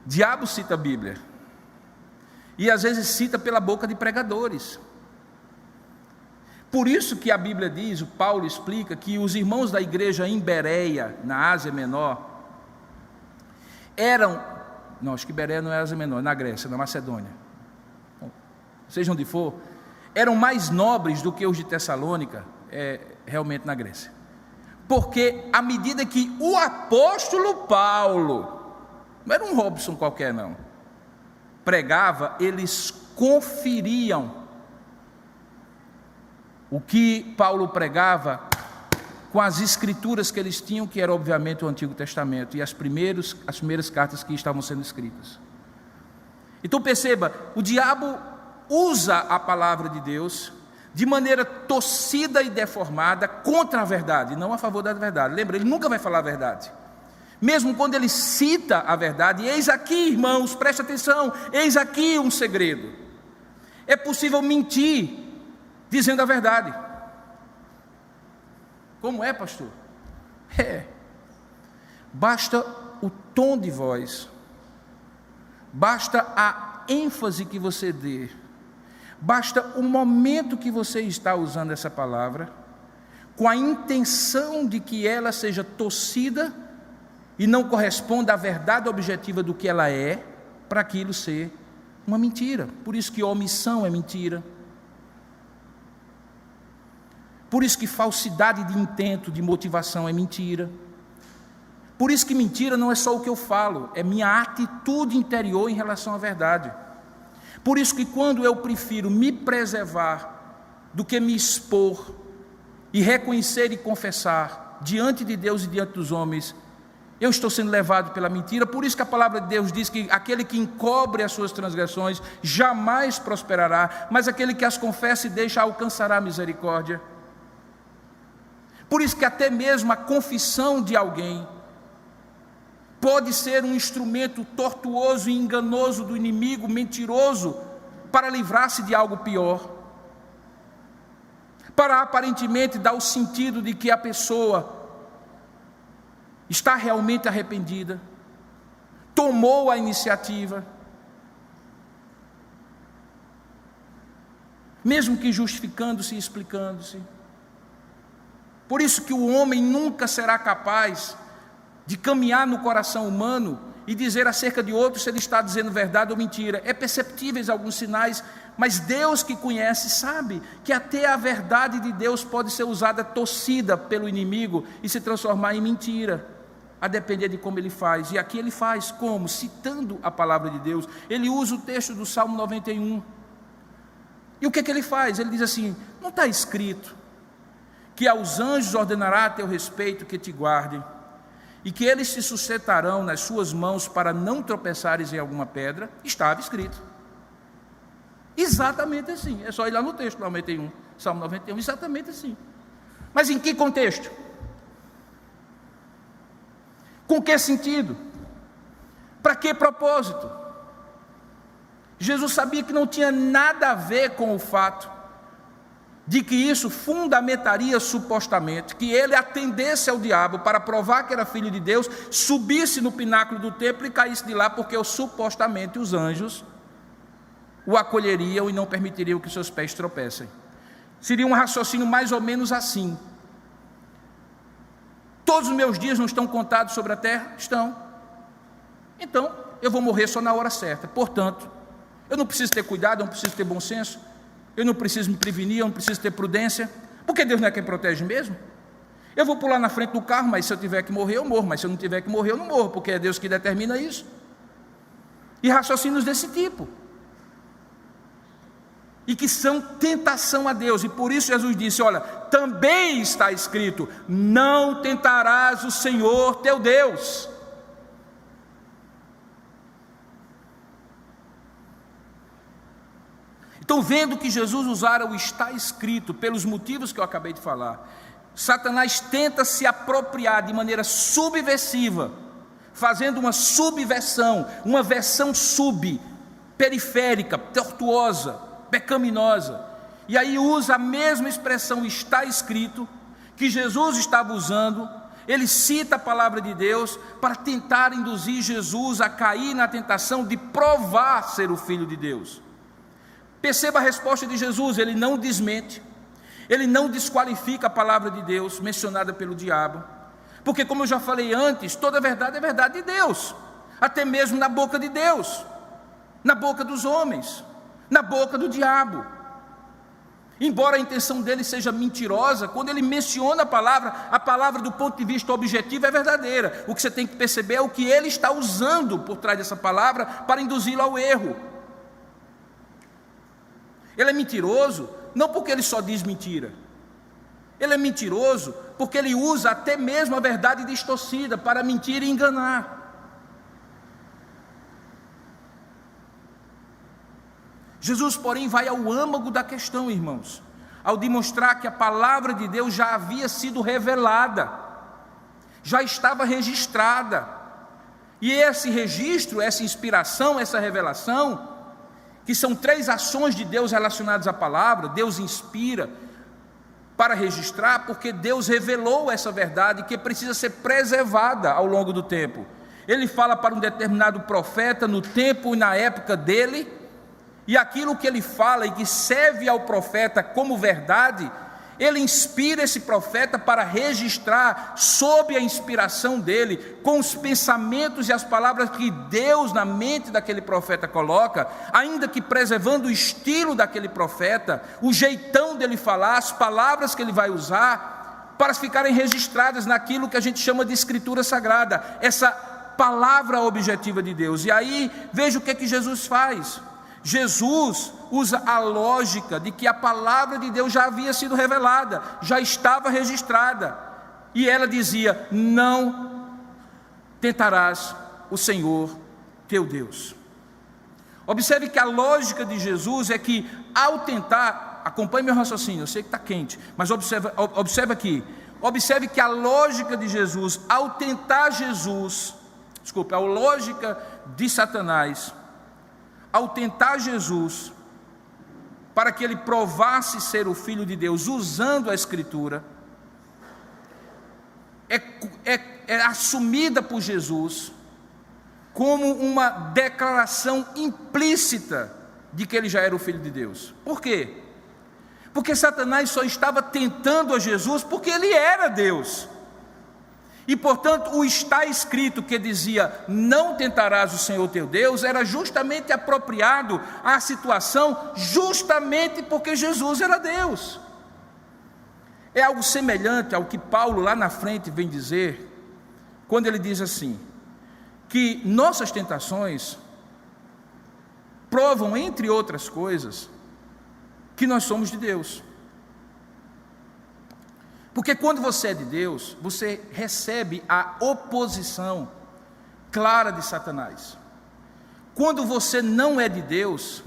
Diabo cita a Bíblia, e às vezes cita pela boca de pregadores. Por isso que a Bíblia diz, o Paulo explica, que os irmãos da igreja em Bereia, na Ásia Menor, acho que Bereia não é Ásia Menor, é na Grécia, na Macedônia, seja onde for, eram mais nobres do que os de Tessalônica, realmente na Grécia, porque à medida que o apóstolo Paulo, não era um Robson qualquer não, pregava, eles conferiam o que Paulo pregava com as escrituras que eles tinham, que era obviamente o Antigo Testamento, e as primeiras cartas que estavam sendo escritas. Então perceba, o diabo usa a palavra de Deus de maneira torcida e deformada contra a verdade, não a favor da verdade. Lembra, ele nunca vai falar a verdade. Mesmo quando ele cita a verdade, eis aqui, irmãos, preste atenção, eis aqui um segredo. É possível mentir dizendo a verdade. Como é, pastor? Basta o tom de voz, basta a ênfase que você dê, basta o momento que você está usando essa palavra, com a intenção de que ela seja torcida e não corresponda à verdade objetiva do que ela é, para aquilo ser uma mentira. Por isso que omissão é mentira. Por isso que falsidade de intento, de motivação é mentira. Por isso que mentira não é só o que eu falo, é minha atitude interior em relação à verdade. Por isso que quando eu prefiro me preservar do que me expor e reconhecer e confessar diante de Deus e diante dos homens, eu estou sendo levado pela mentira. Por isso que a palavra de Deus diz que aquele que encobre as suas transgressões jamais prosperará, mas aquele que as confessa e deixa alcançará a misericórdia. Por isso que até mesmo a confissão de alguém pode ser um instrumento tortuoso e enganoso do inimigo, mentiroso, para livrar-se de algo pior, para aparentemente dar o sentido de que a pessoa está realmente arrependida, tomou a iniciativa, mesmo que justificando-se e explicando-se. Por isso que o homem nunca será capaz de caminhar no coração humano e dizer acerca de outros se ele está dizendo verdade ou mentira. É perceptíveis alguns sinais, mas Deus que conhece sabe que até a verdade de Deus pode ser usada torcida pelo inimigo e se transformar em mentira, a depender de como ele faz. E aqui ele faz como? Citando a palavra de Deus. Ele usa o texto do Salmo 91. E o que ele faz? Ele diz assim: não está escrito que aos anjos ordenará a teu respeito que te guardem, e que eles se sustentarão nas suas mãos para não tropeçares em alguma pedra? Estava escrito. Exatamente assim. É só ir lá no texto 91, Salmo 91, exatamente assim. Mas em que contexto? Com que sentido? Para que propósito? Jesus sabia que não tinha nada a ver com o fato de que isso fundamentaria supostamente que ele atendesse ao diabo para provar que era filho de Deus, subisse no pináculo do templo e caísse de lá, porque supostamente os anjos o acolheriam e não permitiriam que seus pés tropecem. Seria um raciocínio mais ou menos assim: todos os meus dias não estão contados sobre a terra? Estão. Então eu vou morrer só na hora certa. Portanto, eu não preciso ter cuidado, eu não preciso ter bom senso, eu não preciso me prevenir, eu não preciso ter prudência, porque Deus não é quem protege mesmo. Eu vou pular na frente do carro, mas se eu tiver que morrer, eu morro, mas se eu não tiver que morrer, eu não morro, porque é Deus que determina isso. E raciocínios desse tipo, e que são tentação a Deus. E por isso Jesus disse: olha, também está escrito: não tentarás o Senhor teu Deus. Então, vendo que Jesus usara o está escrito pelos motivos que eu acabei de falar, Satanás tenta se apropriar de maneira subversiva, fazendo uma subversão, uma versão periférica, tortuosa, pecaminosa, e aí usa a mesma expressão está escrito que Jesus estava usando. Ele cita a palavra de Deus para tentar induzir Jesus a cair na tentação de provar ser o Filho de Deus. Perceba a resposta de Jesus: ele não desmente, ele não desqualifica a palavra de Deus mencionada pelo diabo, porque, como eu já falei antes, toda verdade é verdade de Deus, até mesmo na boca de Deus, na boca dos homens, na boca do diabo. Embora a intenção dele seja mentirosa, quando ele menciona a palavra do ponto de vista objetivo é verdadeira. O que você tem que perceber é o que ele está usando por trás dessa palavra para induzi-lo ao erro. Ele é mentiroso não porque ele só diz mentira. Ele é mentiroso porque ele usa até mesmo a verdade distorcida para mentir e enganar. Jesus, porém, vai ao âmago da questão, irmãos, ao demonstrar que a palavra de Deus já havia sido revelada, já estava registrada. E esse registro, essa inspiração, essa revelação, que são 3 ações de Deus relacionadas à palavra. Deus inspira para registrar, porque Deus revelou essa verdade que precisa ser preservada ao longo do tempo. Ele fala para um determinado profeta no tempo e na época dele, e aquilo que ele fala e que serve ao profeta como verdade, ele inspira esse profeta para registrar sob a inspiração dele, com os pensamentos e as palavras que Deus na mente daquele profeta coloca, ainda que preservando o estilo daquele profeta, o jeitão dele falar, as palavras que ele vai usar, para ficarem registradas naquilo que a gente chama de escritura sagrada, essa palavra objetiva de Deus. E aí, veja o que Jesus faz. Jesus usa a lógica de que a palavra de Deus já havia sido revelada, já estava registrada, e ela dizia: não tentarás o Senhor teu Deus. Observe que a lógica de Jesus é que, ao tentar, acompanhe meu raciocínio, eu sei que está quente, mas observe aqui, observe que a lógica de Jesus, ao tentar Jesus, a lógica de Satanás, ao tentar Jesus, para que ele provasse ser o Filho de Deus, usando a Escritura, é assumida por Jesus como uma declaração implícita de que ele já era o Filho de Deus. Por quê? Porque Satanás só estava tentando a Jesus porque ele era Deus. E, portanto, o está escrito que dizia, não tentarás o Senhor teu Deus, era justamente apropriado à situação, justamente porque Jesus era Deus. É algo semelhante ao que Paulo lá na frente vem dizer, quando ele diz assim, que nossas tentações provam, entre outras coisas, que nós somos de Deus. Porque quando você é de Deus, você recebe a oposição clara de Satanás. Quando você não é de Deus,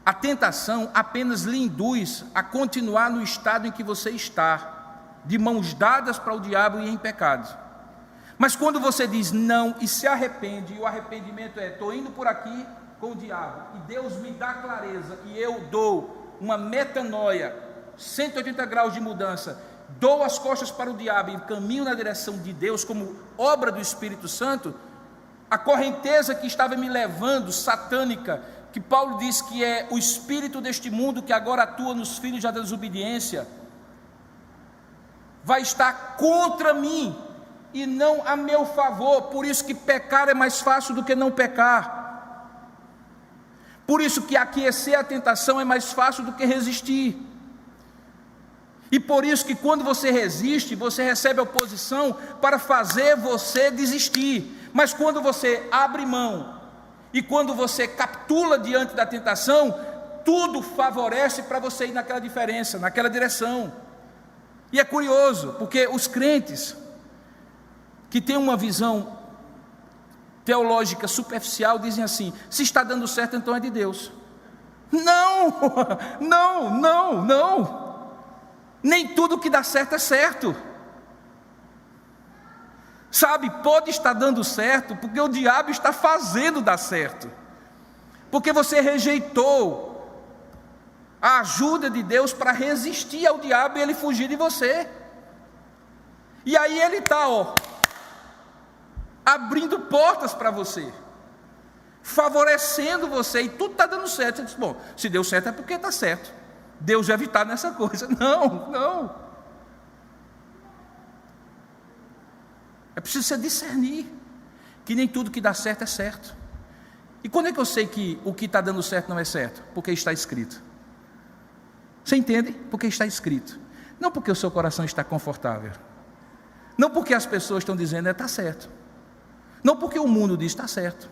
a tentação apenas lhe induz a continuar no estado em que você está, de mãos dadas para o diabo e em pecado. Mas quando você diz não e se arrepende, e o arrependimento é, estou indo por aqui com o diabo, e Deus me dá clareza, e eu dou uma metanoia, 180 graus de mudança, dou as costas para o diabo e caminho na direção de Deus como obra do Espírito Santo, a correnteza que estava me levando, satânica, que Paulo diz que é o espírito deste mundo que agora atua nos filhos da desobediência, vai estar contra mim e não a meu favor. Por isso que pecar é mais fácil do que não pecar. Por isso que aquecer a tentação é mais fácil do que resistir. E por isso que quando você resiste, você recebe oposição para fazer você desistir. Mas quando você abre mão e quando você capitula diante da tentação, tudo favorece para você ir naquela diferença, naquela direção. E é curioso, porque os crentes que têm uma visão teológica superficial dizem assim, se está dando certo, então é de Deus. Não. Nem tudo que dá certo é certo. Sabe, pode estar dando certo porque o diabo está fazendo dar certo. Porque você rejeitou a ajuda de Deus para resistir ao diabo e ele fugir de você. E aí ele está, abrindo portas para você, favorecendo você, e tudo está dando certo. Você diz, bom, se deu certo é porque está certo. Deus deve estar nessa coisa. Não. É preciso você discernir que nem tudo que dá certo é certo. E quando é que eu sei que o que está dando certo não é certo? Porque está escrito. Você entende? Porque está escrito. Não porque o seu coração está confortável. Não porque as pessoas estão dizendo está certo. Não porque o mundo diz está certo.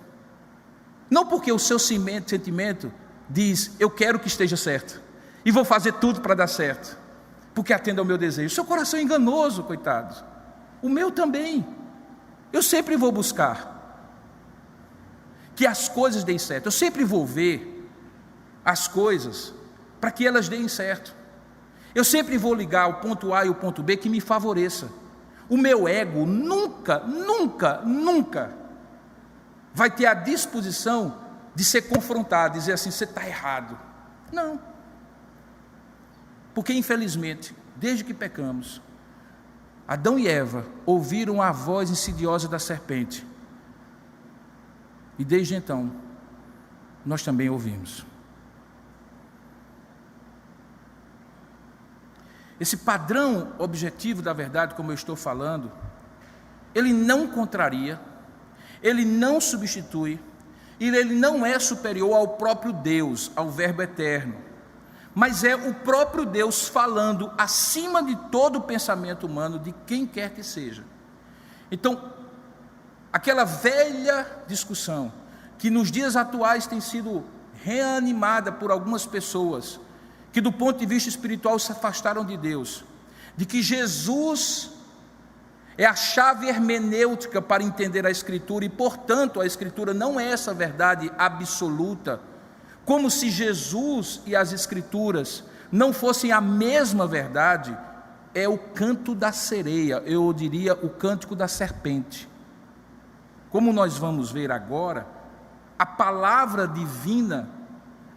Não porque o seu sentimento diz eu quero que esteja certo e vou fazer tudo para dar certo, porque atenda ao meu desejo. Seu coração é enganoso, coitado. O meu também. Eu sempre vou buscar que as coisas deem certo. Eu sempre vou ver as coisas para que elas deem certo. Eu sempre vou ligar o ponto A e o ponto B que me favoreça. O meu ego nunca vai ter a disposição de ser confrontado, dizer assim, você está errado. Não. Porque infelizmente, desde que pecamos, Adão e Eva ouviram a voz insidiosa da serpente. E desde então, nós também ouvimos. Esse padrão objetivo da verdade, como eu estou falando, ele não contraria, ele não substitui, e ele não é superior ao próprio Deus, ao Verbo eterno. Mas é o próprio Deus falando acima de todo o pensamento humano, de quem quer que seja. Então, aquela velha discussão, que nos dias atuais tem sido reanimada por algumas pessoas, que do ponto de vista espiritual se afastaram de Deus, de que Jesus é a chave hermenêutica para entender a Escritura, e portanto a Escritura não é essa verdade absoluta, como se Jesus e as Escrituras não fossem a mesma verdade, é o canto da sereia, eu diria o cântico da serpente. Como nós vamos ver agora, a palavra divina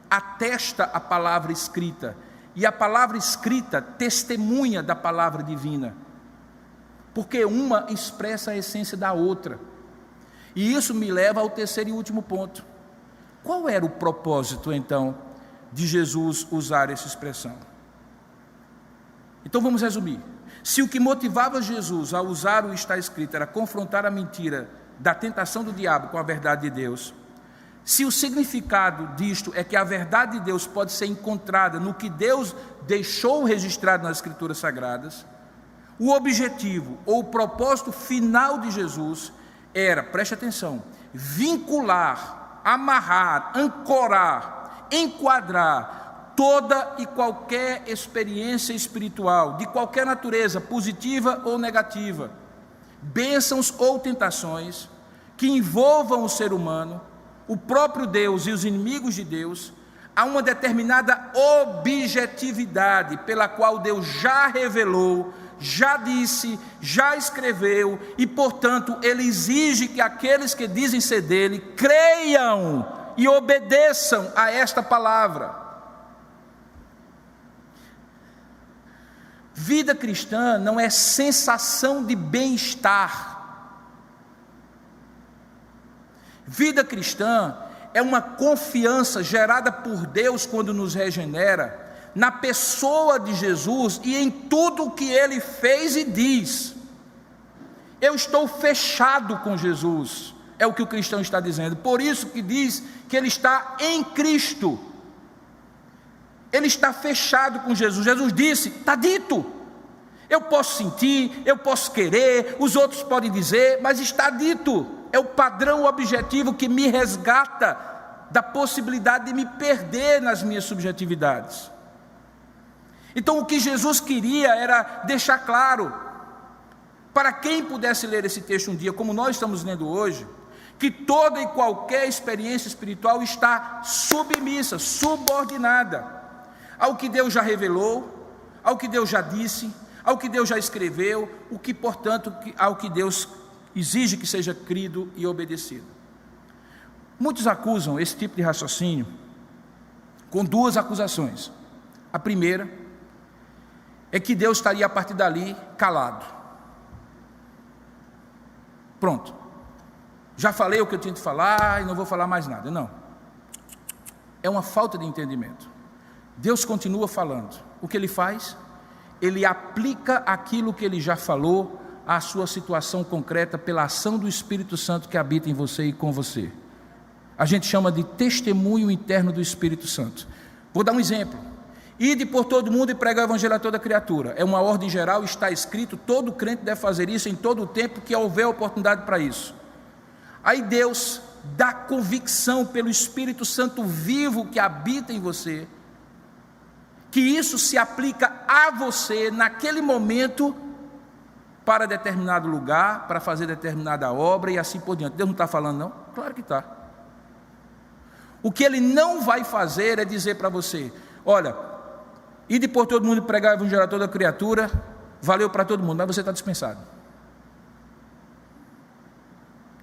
atesta a palavra escrita, e a palavra escrita testemunha da palavra divina, porque uma expressa a essência da outra. E isso me leva ao terceiro e último ponto. Qual era o propósito, então, de Jesus usar essa expressão? Então vamos resumir. Se o que motivava Jesus a usar o está escrito era confrontar a mentira da tentação do diabo com a verdade de Deus, se o significado disto é que a verdade de Deus pode ser encontrada no que Deus deixou registrado nas Escrituras Sagradas, o objetivo ou o propósito final de Jesus era, preste atenção, vincular, amarrar, ancorar, enquadrar toda e qualquer experiência espiritual, de qualquer natureza, positiva ou negativa, bênçãos ou tentações, que envolvam o ser humano, o próprio Deus e os inimigos de Deus, a uma determinada objetividade pela qual Deus já revelou, já disse, já escreveu, e portanto Ele exige que aqueles que dizem ser dele creiam e obedeçam a esta palavra. Vida cristã não é sensação de bem-estar. Vida cristã é uma confiança gerada por Deus quando nos regenera, na pessoa de Jesus e em tudo o que Ele fez e diz. Eu estou fechado com Jesus, é o que o cristão está dizendo. Por isso que diz que ele está em Cristo. Ele está fechado com Jesus. Jesus disse, está dito. Eu posso sentir, eu posso querer, os outros podem dizer, mas está dito. É o padrão objetivo que me resgata da possibilidade de me perder nas minhas subjetividades. Então o que Jesus queria era deixar claro, para quem pudesse ler esse texto um dia, como nós estamos lendo hoje, que toda e qualquer experiência espiritual está submissa, subordinada ao que Deus já revelou, ao que Deus já disse, ao que Deus já escreveu, o que, portanto, ao que Deus exige que seja crido e obedecido. Muitos acusam esse tipo de raciocínio com duas acusações. A primeira é que Deus estaria a partir dali calado. Pronto, já falei o que eu tinha de falar e não vou falar mais nada. Não, é uma falta de entendimento. Deus continua falando. O que Ele faz? Ele aplica aquilo que Ele já falou à sua situação concreta pela ação do Espírito Santo que habita em você e com você. A gente chama de testemunho interno do Espírito Santo. Vou dar um exemplo. Ide por todo mundo e pregar o evangelho a toda criatura. É uma ordem geral, está escrito, todo crente deve fazer isso em todo o tempo que houver oportunidade para isso. Aí Deus dá convicção pelo Espírito Santo vivo que habita em você, que isso se aplica a você naquele momento, para determinado lugar, para fazer determinada obra e assim por diante. Deus não está falando não? Claro que está. O que Ele não vai fazer é dizer para você, olha, ide por todo mundo e pregar o evangelho a toda criatura, valeu para todo mundo, mas você está dispensado.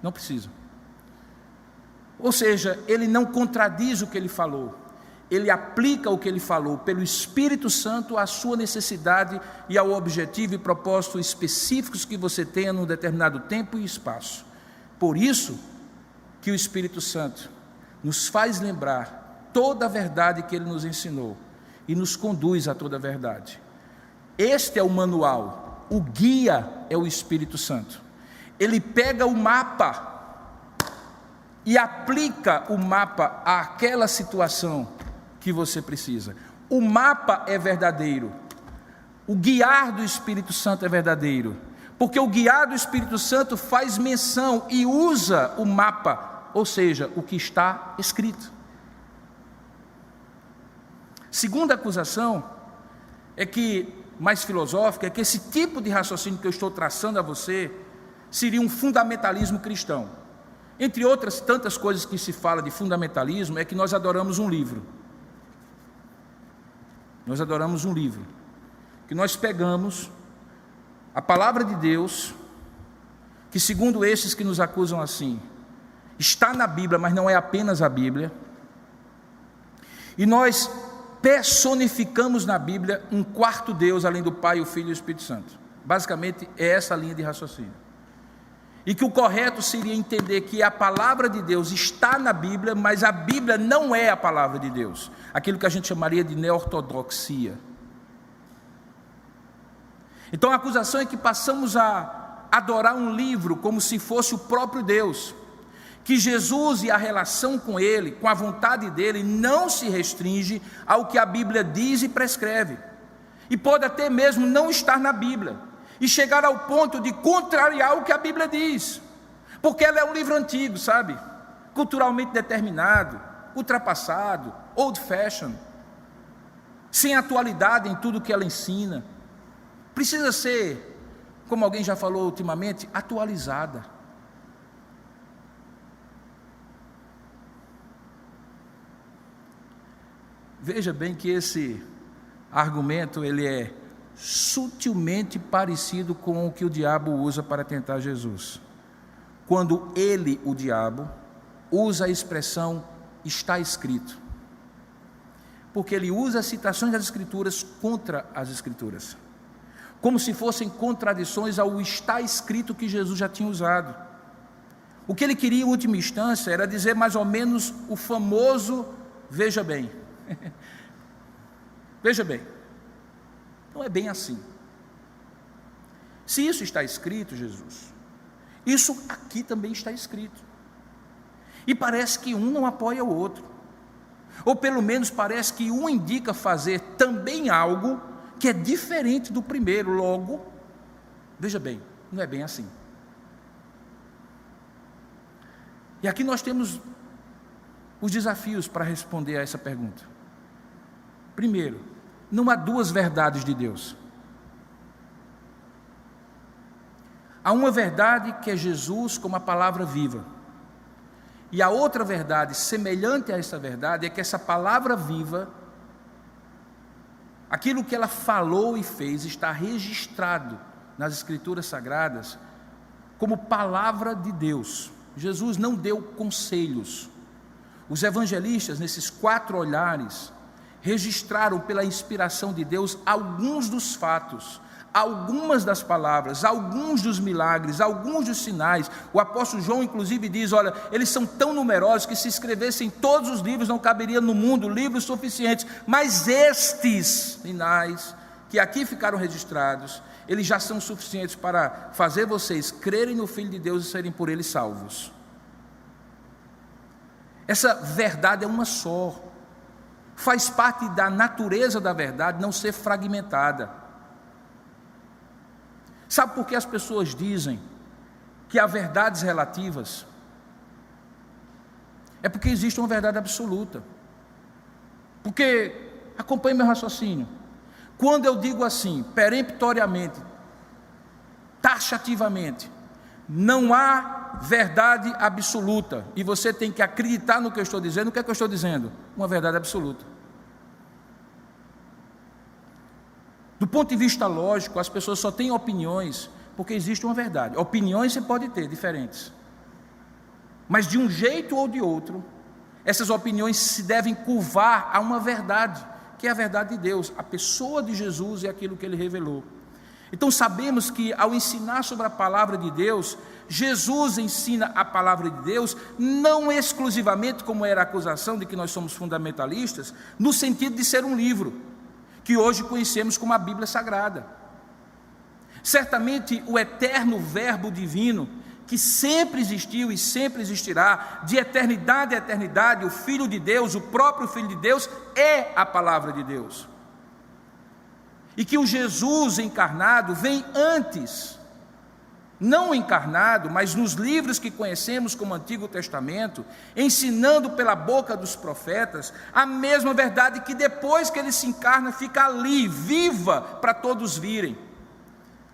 Não precisa. Ou seja, Ele não contradiz o que Ele falou, Ele aplica o que Ele falou pelo Espírito Santo à sua necessidade e ao objetivo e propósito específicos que você tenha num determinado tempo e espaço. Por isso que o Espírito Santo nos faz lembrar toda a verdade que Ele nos ensinou e nos conduz a toda a verdade. Este é o manual, o guia é o Espírito Santo. Ele pega o mapa e aplica o mapa àquela situação que você precisa. O mapa é verdadeiro, o guiar do Espírito Santo é verdadeiro, porque o guiar do Espírito Santo faz menção e usa o mapa, ou seja, o que está escrito. Segunda acusação é que, mais filosófica, é que esse tipo de raciocínio que eu estou traçando a você seria um fundamentalismo cristão. Entre outras tantas coisas que se fala de fundamentalismo, é que nós adoramos um livro. Nós adoramos um livro, que nós pegamos a palavra de Deus, que segundo esses que nos acusam assim, está na Bíblia, mas não é apenas a Bíblia, e nós personificamos na Bíblia um quarto Deus, além do Pai, o Filho e o Espírito Santo. Basicamente é essa linha de raciocínio. E que o correto seria entender que a palavra de Deus está na Bíblia, mas a Bíblia não é a palavra de Deus. Aquilo que a gente chamaria de neortodoxia. Então a acusação é que passamos a adorar um livro como se fosse o próprio Deus, que Jesus e a relação com Ele, com a vontade dEle, não se restringe ao que a Bíblia diz e prescreve, e pode até mesmo não estar na Bíblia, e chegar ao ponto de contrariar o que a Bíblia diz, porque ela é um livro antigo, sabe? Culturalmente determinado, ultrapassado, old fashion, sem atualidade em tudo que ela ensina. Precisa ser, como alguém já falou ultimamente, atualizada. Veja bem que esse argumento ele é sutilmente parecido com o que o diabo usa para tentar Jesus. Quando ele, o diabo, usa a expressão está escrito. Porque ele usa citações das Escrituras contra as Escrituras, como se fossem contradições ao está escrito que Jesus já tinha usado. O que ele queria em última instância era dizer mais ou menos o famoso veja bem. Veja bem, não é bem assim. Se isso está escrito, Jesus, isso aqui também está escrito. E parece que um não apoia o outro, ou pelo menos parece que um indica fazer também algo que é diferente do primeiro. Logo, veja bem, não é bem assim. E aqui nós temos os desafios para responder a essa pergunta. Primeiro, não há duas verdades de Deus. Há uma verdade que é Jesus como a palavra viva. E a outra verdade, semelhante a essa verdade, é que essa palavra viva, aquilo que ela falou e fez, está registrado nas Escrituras Sagradas como palavra de Deus. Jesus não deu conselhos. Os evangelistas, nesses 4 olhares, registraram pela inspiração de Deus alguns dos fatos, algumas das palavras, alguns dos milagres, alguns dos sinais. O apóstolo João inclusive diz, olha, eles são tão numerosos que se escrevessem todos os livros não caberia no mundo livros suficientes, mas estes sinais que aqui ficaram registrados, eles já são suficientes para fazer vocês crerem no Filho de Deus e serem por ele salvos. Essa verdade é uma só. Faz parte da natureza da verdade não ser fragmentada. Sabe por que as pessoas dizem que há verdades relativas? É porque existe uma verdade absoluta. Porque, acompanhe meu raciocínio, quando eu digo assim, peremptoriamente, taxativamente, não há verdade absoluta, e você tem que acreditar no que eu estou dizendo, o que é que eu estou dizendo? Uma verdade absoluta. Do ponto de vista lógico, as pessoas só têm opiniões porque existe uma verdade. Opiniões você pode ter diferentes, mas de um jeito ou de outro, essas opiniões se devem curvar a uma verdade, que é a verdade de Deus, a pessoa de Jesus e aquilo que Ele revelou. Então sabemos que ao ensinar sobre a palavra de Deus, Jesus ensina a palavra de Deus, não exclusivamente, como era a acusação de que nós somos fundamentalistas, no sentido de ser um livro, que hoje conhecemos como a Bíblia Sagrada. Certamente o eterno verbo divino, que sempre existiu e sempre existirá, de eternidade a eternidade, o Filho de Deus, o próprio Filho de Deus, é a palavra de Deus. E que o Jesus encarnado vem antes, não encarnado, mas nos livros que conhecemos como Antigo Testamento, ensinando pela boca dos profetas a mesma verdade que depois que ele se encarna fica ali, viva para todos virem.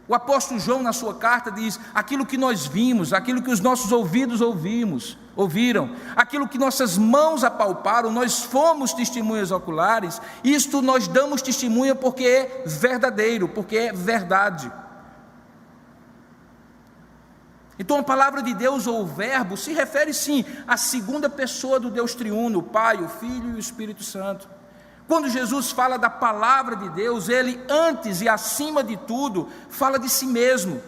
O apóstolo João na sua carta diz, aquilo que nós vimos, aquilo que os nossos ouvidos ouviram, aquilo que nossas mãos apalparam, nós fomos testemunhas oculares, isto nós damos testemunha porque é verdadeiro, porque é verdade. Então a palavra de Deus ou o verbo se refere sim à segunda pessoa do Deus triuno, o Pai, o Filho e o Espírito Santo. Quando Jesus fala da palavra de Deus, Ele antes e acima de tudo fala de si mesmo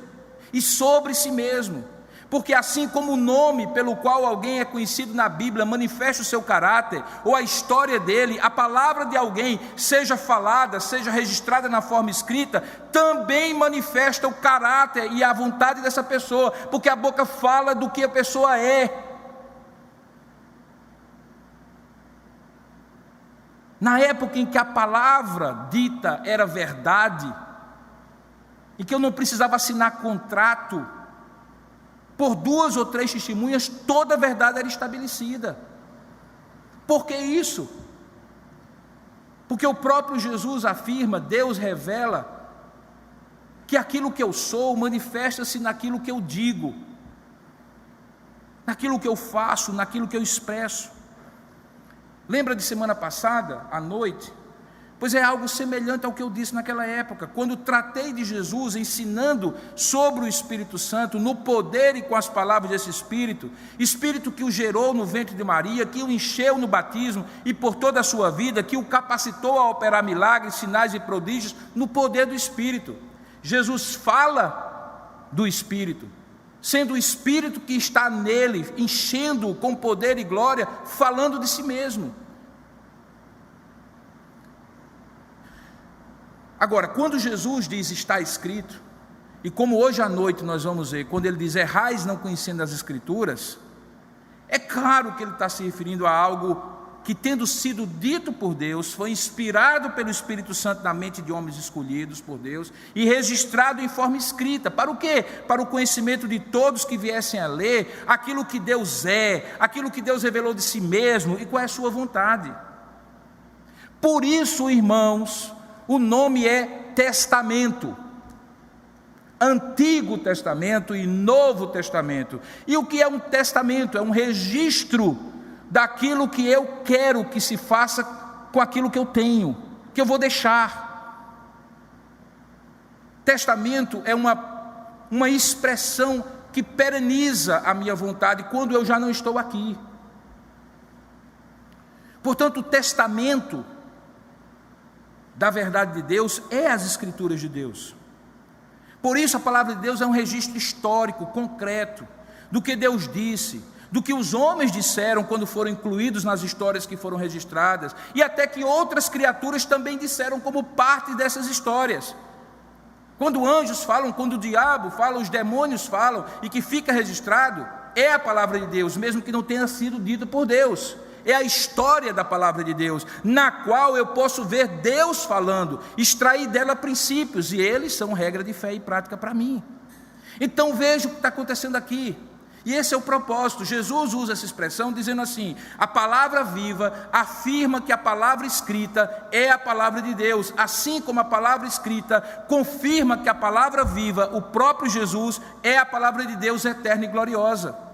e sobre si mesmo, Porque assim como o nome pelo qual alguém é conhecido na Bíblia manifesta o seu caráter, ou a história dele, a palavra de alguém, seja falada, seja registrada na forma escrita, também manifesta o caráter e a vontade dessa pessoa, porque a boca fala do que a pessoa é. Na época em que a palavra dita era verdade, e que eu não precisava assinar contrato, por 2 ou 3 testemunhas, toda a verdade era estabelecida. Por que isso? Porque o próprio Jesus afirma, Deus revela, que aquilo que eu sou manifesta-se naquilo que eu digo, naquilo que eu faço, naquilo que eu expresso. Lembra de semana passada, à noite? Pois é algo semelhante ao que eu disse naquela época, quando tratei de Jesus ensinando sobre o Espírito Santo, no poder e com as palavras desse Espírito, Espírito que o gerou no ventre de Maria, que o encheu no batismo e por toda a sua vida, que o capacitou a operar milagres, sinais e prodígios, no poder do Espírito. Jesus fala do Espírito, sendo o Espírito que está nele, enchendo-o com poder e glória, falando de si mesmo. Agora, quando Jesus diz está escrito, e como hoje à noite nós vamos ver, quando ele diz errais não conhecendo as Escrituras, é claro que ele está se referindo a algo que, tendo sido dito por Deus, foi inspirado pelo Espírito Santo na mente de homens escolhidos por Deus e registrado em forma escrita. Para o quê? Para o conhecimento de todos que viessem a ler aquilo que Deus é, aquilo que Deus revelou de si mesmo e qual é a sua vontade. Por isso, irmãos, o nome é Testamento, Antigo Testamento e Novo Testamento. E o que é um testamento? É um registro daquilo que eu quero que se faça com aquilo que eu tenho, que eu vou deixar. Testamento é uma expressão que pereniza a minha vontade quando eu já não estou aqui. Portanto, o testamento da verdade de Deus é as Escrituras de Deus. Por isso a palavra de Deus é um registro histórico, concreto, do que Deus disse, do que os homens disseram quando foram incluídos nas histórias que foram registradas, e até que outras criaturas também disseram como parte dessas histórias. Quando anjos falam, quando o diabo fala, os demônios falam, e que fica registrado, é a palavra de Deus, mesmo que não tenha sido dita por Deus. É a história da palavra de Deus, na qual eu posso ver Deus falando, extrair dela princípios, e eles são regra de fé e prática para mim. Então veja o que está acontecendo aqui, e esse é o propósito. Jesus usa essa expressão dizendo assim: a palavra viva afirma que a palavra escrita é a palavra de Deus, assim como a palavra escrita confirma que a palavra viva, o próprio Jesus, é a palavra de Deus eterna e gloriosa.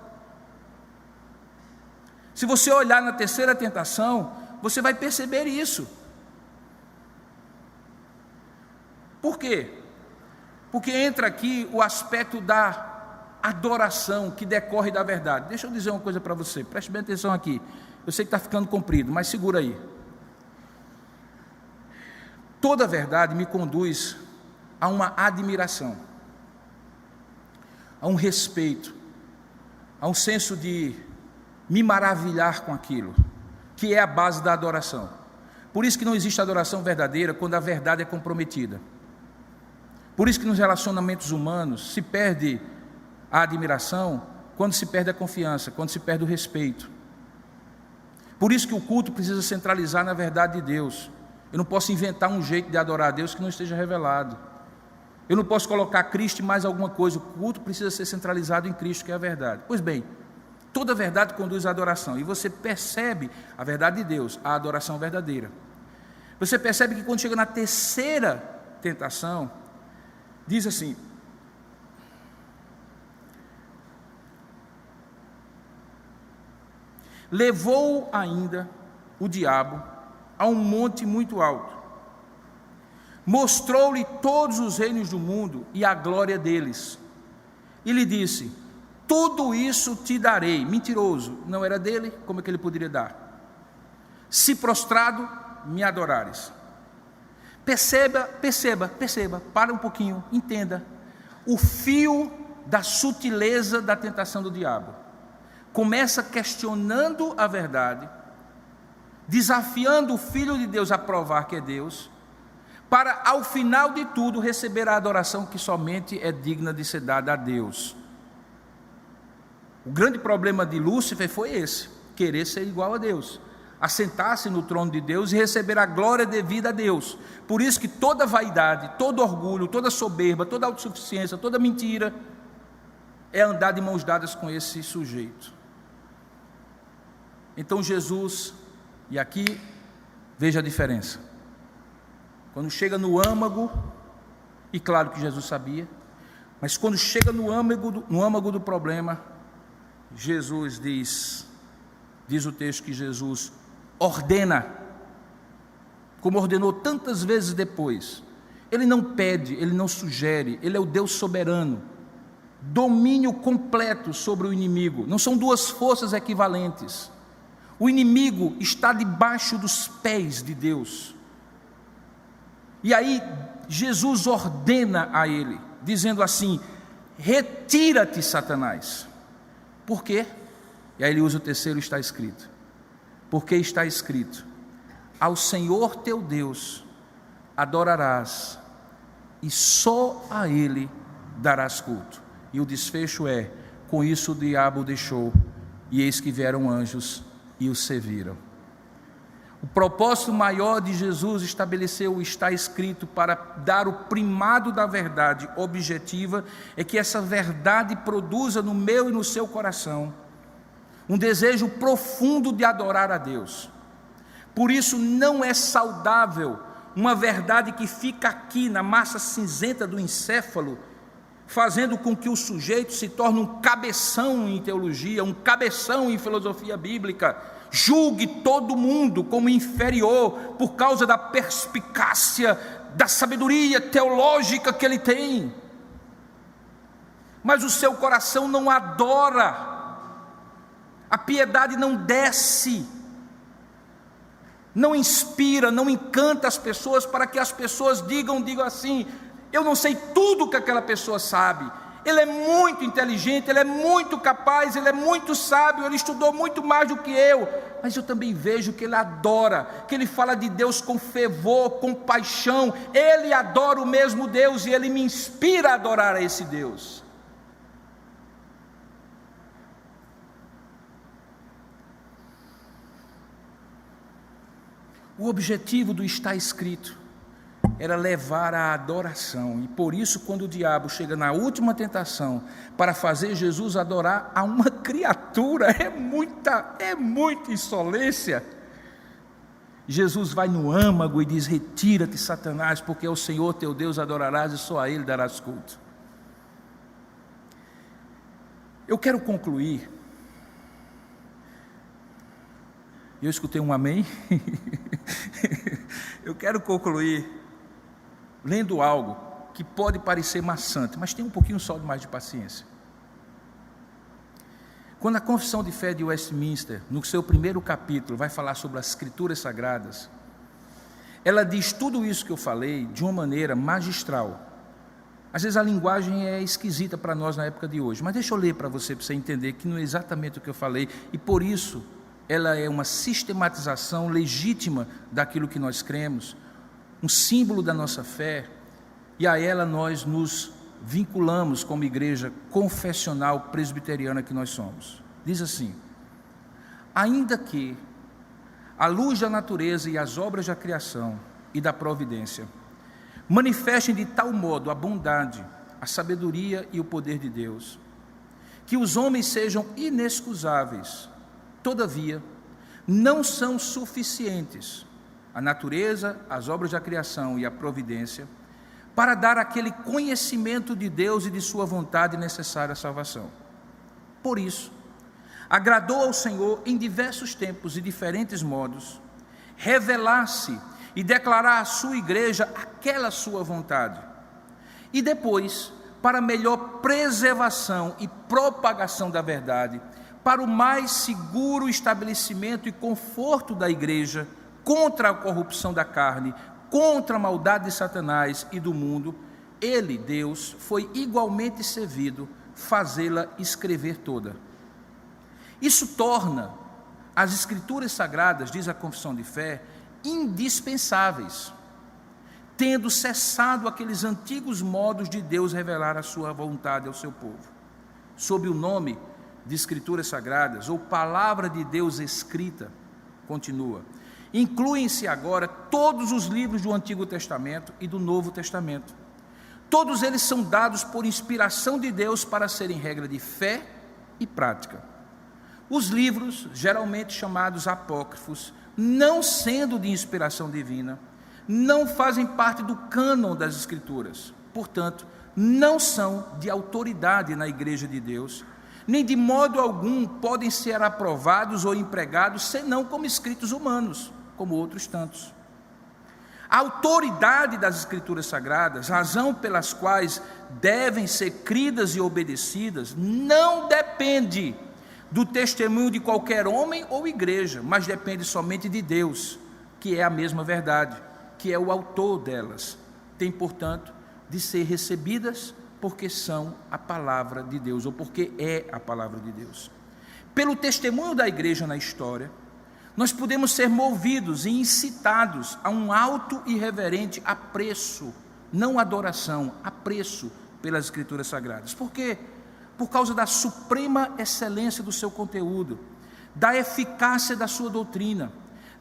Se você olhar na terceira tentação, você vai perceber isso. Por quê? Porque entra aqui o aspecto da adoração que decorre da verdade. Deixa eu dizer uma coisa para você, preste bem atenção aqui. Eu sei que está ficando comprido, mas segura aí. Toda verdade me conduz a uma admiração, a um respeito, a um senso de me maravilhar com aquilo, que é a base da adoração. Por isso que não existe adoração verdadeira quando a verdade é comprometida. Por isso que nos relacionamentos humanos se perde a admiração quando se perde a confiança, quando se perde o respeito. Por isso que o culto precisa centralizar na verdade de Deus. Eu não posso inventar um jeito de adorar a Deus que não esteja revelado. Eu não posso colocar Cristo em mais alguma coisa. O culto precisa ser centralizado em Cristo, que é a verdade. Pois bem, toda verdade conduz à adoração, e você percebe a verdade de Deus, a adoração verdadeira. Você percebe que quando chega na terceira tentação, diz assim: levou ainda o diabo a um monte muito alto, mostrou-lhe todos os reinos do mundo e a glória deles, e lhe disse: tudo isso te darei. Mentiroso, não era dele, como é que ele poderia dar? Se prostrado me adorares. Perceba, para um pouquinho, entenda o fio da sutileza da tentação do diabo. Começa questionando a verdade, desafiando o Filho de Deus a provar que é Deus, para ao final de tudo receber a adoração que somente é digna de ser dada a Deus. O grande problema de Lúcifer foi esse: querer ser igual a Deus, assentar-se no trono de Deus e receber a glória devida a Deus. Por isso que toda vaidade, todo orgulho, toda soberba, toda autossuficiência, toda mentira é andar de mãos dadas com esse sujeito. Então Jesus, e aqui veja a diferença, quando chega no âmago, e claro que Jesus sabia, mas quando chega no âmago do problema, Jesus diz o texto que Jesus ordena, como ordenou tantas vezes depois. Ele não pede, ele não sugere, ele é o Deus soberano, domínio completo sobre o inimigo. Não são duas forças equivalentes. O inimigo está debaixo dos pés de Deus. E aí Jesus ordena a ele, dizendo assim: retira-te, Satanás. Por quê? E aí ele usa o terceiro: está escrito. Porque está escrito: ao Senhor teu Deus adorarás, e só a Ele darás culto. E o desfecho é: com isso o diabo o deixou, e eis que vieram anjos e o serviram. O propósito maior de Jesus estabelecer o está escrito para dar o primado da verdade objetiva, é que essa verdade produza no meu e no seu coração um desejo profundo de adorar a Deus. Por isso não é saudável uma verdade que fica aqui na massa cinzenta do encéfalo, fazendo com que o sujeito se torne um cabeção em teologia, um cabeção em filosofia bíblica, julgue todo mundo como inferior por causa da perspicácia, da sabedoria teológica que ele tem, mas o seu coração não adora, a piedade não desce, não inspira, não encanta as pessoas para que as pessoas digam assim: eu não sei tudo que aquela pessoa sabe, ele é muito inteligente, ele é muito capaz, ele é muito sábio, ele estudou muito mais do que eu, mas eu também vejo que ele adora, que ele fala de Deus com fervor, com paixão, ele adora o mesmo Deus e ele me inspira a adorar a esse Deus. O objetivo do está escrito era levar à adoração, e por isso quando o diabo chega na última tentação para fazer Jesus adorar a uma criatura, é muita insolência. Jesus vai no âmago e diz: retira-te, Satanás, porque ao Senhor teu Deus adorarás e só a Ele darás culto. Eu quero concluir, eu escutei um amém. Eu quero concluir lendo algo que pode parecer maçante, mas tem um pouquinho só mais de paciência. Quando a Confissão de Fé de Westminster, no seu primeiro capítulo, vai falar sobre as Escrituras Sagradas, ela diz tudo isso que eu falei de uma maneira magistral. Às vezes a linguagem é esquisita para nós na época de hoje, mas deixa eu ler para você entender que não é exatamente o que eu falei, e por isso ela é uma sistematização legítima daquilo que nós cremos, um símbolo da nossa fé, e a ela nós nos vinculamos como igreja confessional presbiteriana que nós somos. Diz assim: ainda que a luz da natureza e as obras da criação e da providência manifestem de tal modo a bondade, a sabedoria e o poder de Deus, que os homens sejam inexcusáveis, todavia, não são suficientes a natureza, as obras da criação e a providência para dar aquele conhecimento de Deus e de sua vontade necessária à salvação. Por isso, agradou ao Senhor em diversos tempos e diferentes modos revelar-se e declarar à sua igreja aquela sua vontade. E depois, para melhor preservação e propagação da verdade, para o mais seguro estabelecimento e conforto da igreja, contra a corrupção da carne, contra a maldade de Satanás e do mundo, ele, Deus, foi igualmente servido, fazê-la escrever toda. Isso torna as Escrituras Sagradas, diz a Confissão de Fé, indispensáveis, tendo cessado aqueles antigos modos de Deus revelar a sua vontade ao seu povo. Sob o nome de Escrituras Sagradas, ou Palavra de Deus escrita, continua, incluem-se agora todos os livros do Antigo Testamento e do Novo Testamento. Todos eles são dados por inspiração de Deus para serem regra de fé e prática. Os livros, geralmente chamados apócrifos, não sendo de inspiração divina, não fazem parte do cânon das Escrituras. Portanto, não são de autoridade na Igreja de Deus, nem de modo algum podem ser aprovados ou empregados, senão como escritos humanos, como outros tantos. A autoridade das Escrituras Sagradas, razão pelas quais devem ser cridas e obedecidas, não depende do testemunho de qualquer homem ou igreja, mas depende somente de Deus, que é a mesma verdade, que é o autor delas. Tem, portanto, de ser recebidas porque são a palavra de Deus, ou porque é a palavra de Deus. Pelo testemunho da igreja na história, nós podemos ser movidos e incitados a um alto e reverente apreço, não adoração, apreço pelas Escrituras Sagradas. Por quê? Por causa da suprema excelência do seu conteúdo, da eficácia da sua doutrina,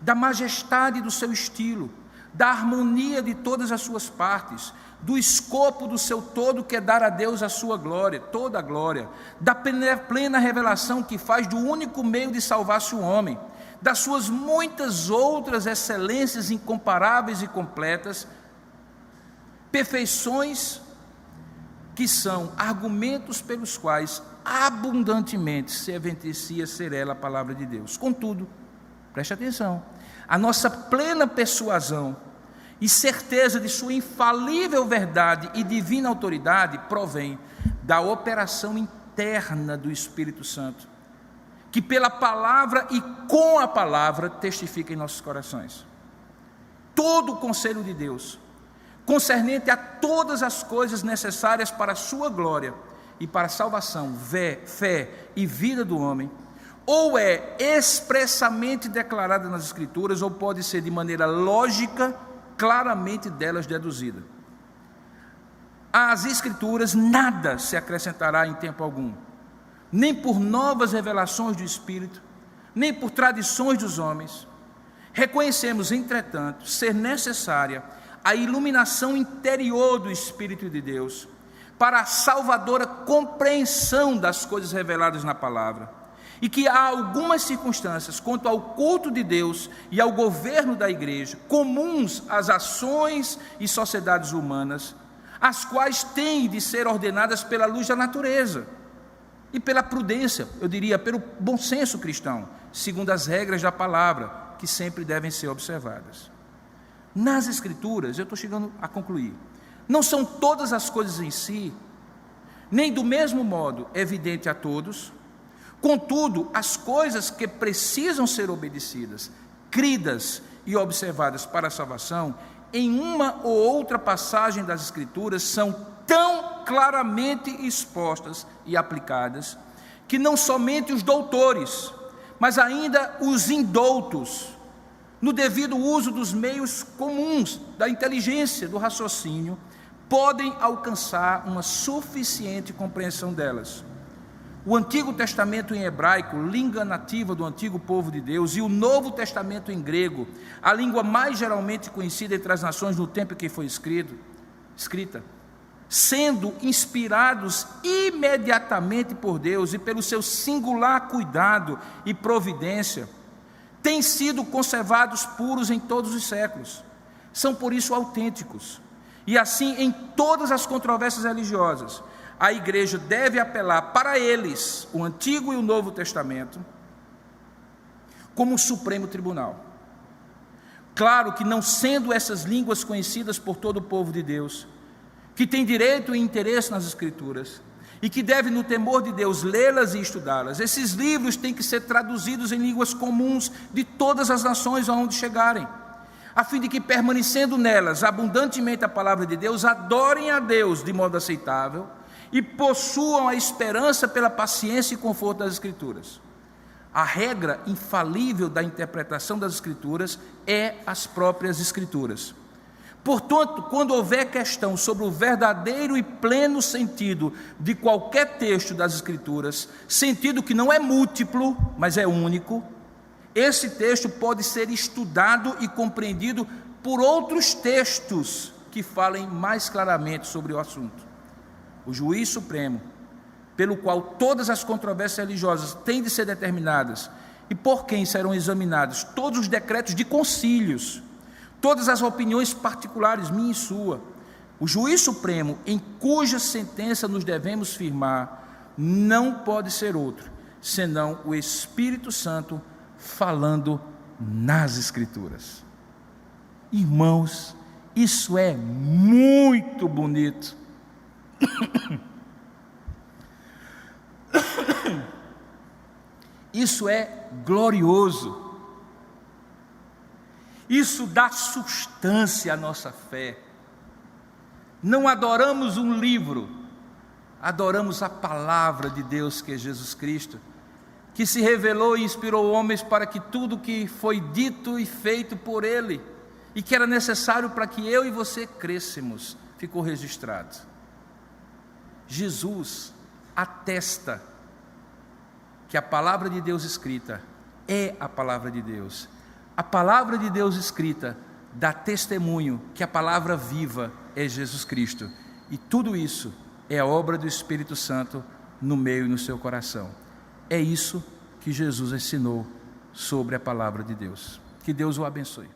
da majestade do seu estilo, da harmonia de todas as suas partes, do escopo do seu todo, que é dar a Deus a sua glória, toda a glória, da plena revelação que faz do único meio de salvar-se o homem, das suas muitas outras excelências incomparáveis e completas, perfeições que são argumentos pelos quais abundantemente se evidencia ser ela a palavra de Deus. Contudo, preste atenção, a nossa plena persuasão e certeza de sua infalível verdade e divina autoridade provém da operação interna do Espírito Santo, que pela palavra e com a palavra testifica em nossos corações. Todo o conselho de Deus, concernente a todas as coisas necessárias para a sua glória e para a salvação, fé e vida do homem, ou é expressamente declarada nas Escrituras, ou pode ser de maneira lógica, claramente delas deduzida. Às Escrituras nada se acrescentará em tempo algum, nem por novas revelações do Espírito, nem por tradições dos homens. Reconhecemos, entretanto, ser necessária a iluminação interior do Espírito de Deus para a salvadora compreensão das coisas reveladas na palavra, e que há algumas circunstâncias quanto ao culto de Deus e ao governo da igreja, comuns às ações e sociedades humanas, as quais têm de ser ordenadas pela luz da natureza e pela prudência, eu diria, pelo bom senso cristão, segundo as regras da palavra, que sempre devem ser observadas. Nas Escrituras, eu estou chegando a concluir, não são todas as coisas em si, nem do mesmo modo evidente a todos. Contudo, as coisas que precisam ser obedecidas, cridas e observadas para a salvação, em uma ou outra passagem das Escrituras, são tão claramente expostas e aplicadas, que não somente os doutores, mas ainda os indoutos, no devido uso dos meios comuns, da inteligência, do raciocínio, podem alcançar uma suficiente compreensão delas. O Antigo Testamento em hebraico, língua nativa do antigo povo de Deus, e o Novo Testamento em grego, a língua mais geralmente conhecida entre as nações no tempo em que foi escrita, sendo inspirados imediatamente por Deus e pelo seu singular cuidado e providência, têm sido conservados puros em todos os séculos. São por isso autênticos. E assim, em todas as controvérsias religiosas, a igreja deve apelar para eles, o Antigo e o Novo Testamento, como um supremo tribunal. Claro que não sendo essas línguas conhecidas por todo o povo de Deus, que tem direito e interesse nas Escrituras, e que deve, no temor de Deus, lê-las e estudá-las, esses livros têm que ser traduzidos em línguas comuns de todas as nações aonde chegarem, a fim de que, permanecendo nelas abundantemente a palavra de Deus, adorem a Deus de modo aceitável, e possuam a esperança pela paciência e conforto das Escrituras. A regra infalível da interpretação das Escrituras é as próprias Escrituras. Portanto, quando houver questão sobre o verdadeiro e pleno sentido de qualquer texto das Escrituras, sentido que não é múltiplo, mas é único, esse texto pode ser estudado e compreendido por outros textos que falem mais claramente sobre o assunto. O juiz supremo, pelo qual todas as controvérsias religiosas têm de ser determinadas e por quem serão examinados todos os decretos de concílios, todas as opiniões particulares, minha e sua, o juiz supremo em cuja sentença nos devemos firmar, não pode ser outro, senão o Espírito Santo falando nas Escrituras. Irmãos, isso é muito bonito. Isso é glorioso. Isso dá substância à nossa fé. Não adoramos um livro, adoramos a palavra de Deus, que é Jesus Cristo, que se revelou e inspirou homens para que tudo que foi dito e feito por Ele, e que era necessário para que eu e você crescêssemos, ficou registrado. Jesus atesta que a palavra de Deus escrita é a palavra de Deus. A palavra de Deus escrita dá testemunho que a palavra viva é Jesus Cristo. E tudo isso é a obra do Espírito Santo no meio e no seu coração. É isso que Jesus ensinou sobre a palavra de Deus. Que Deus o abençoe.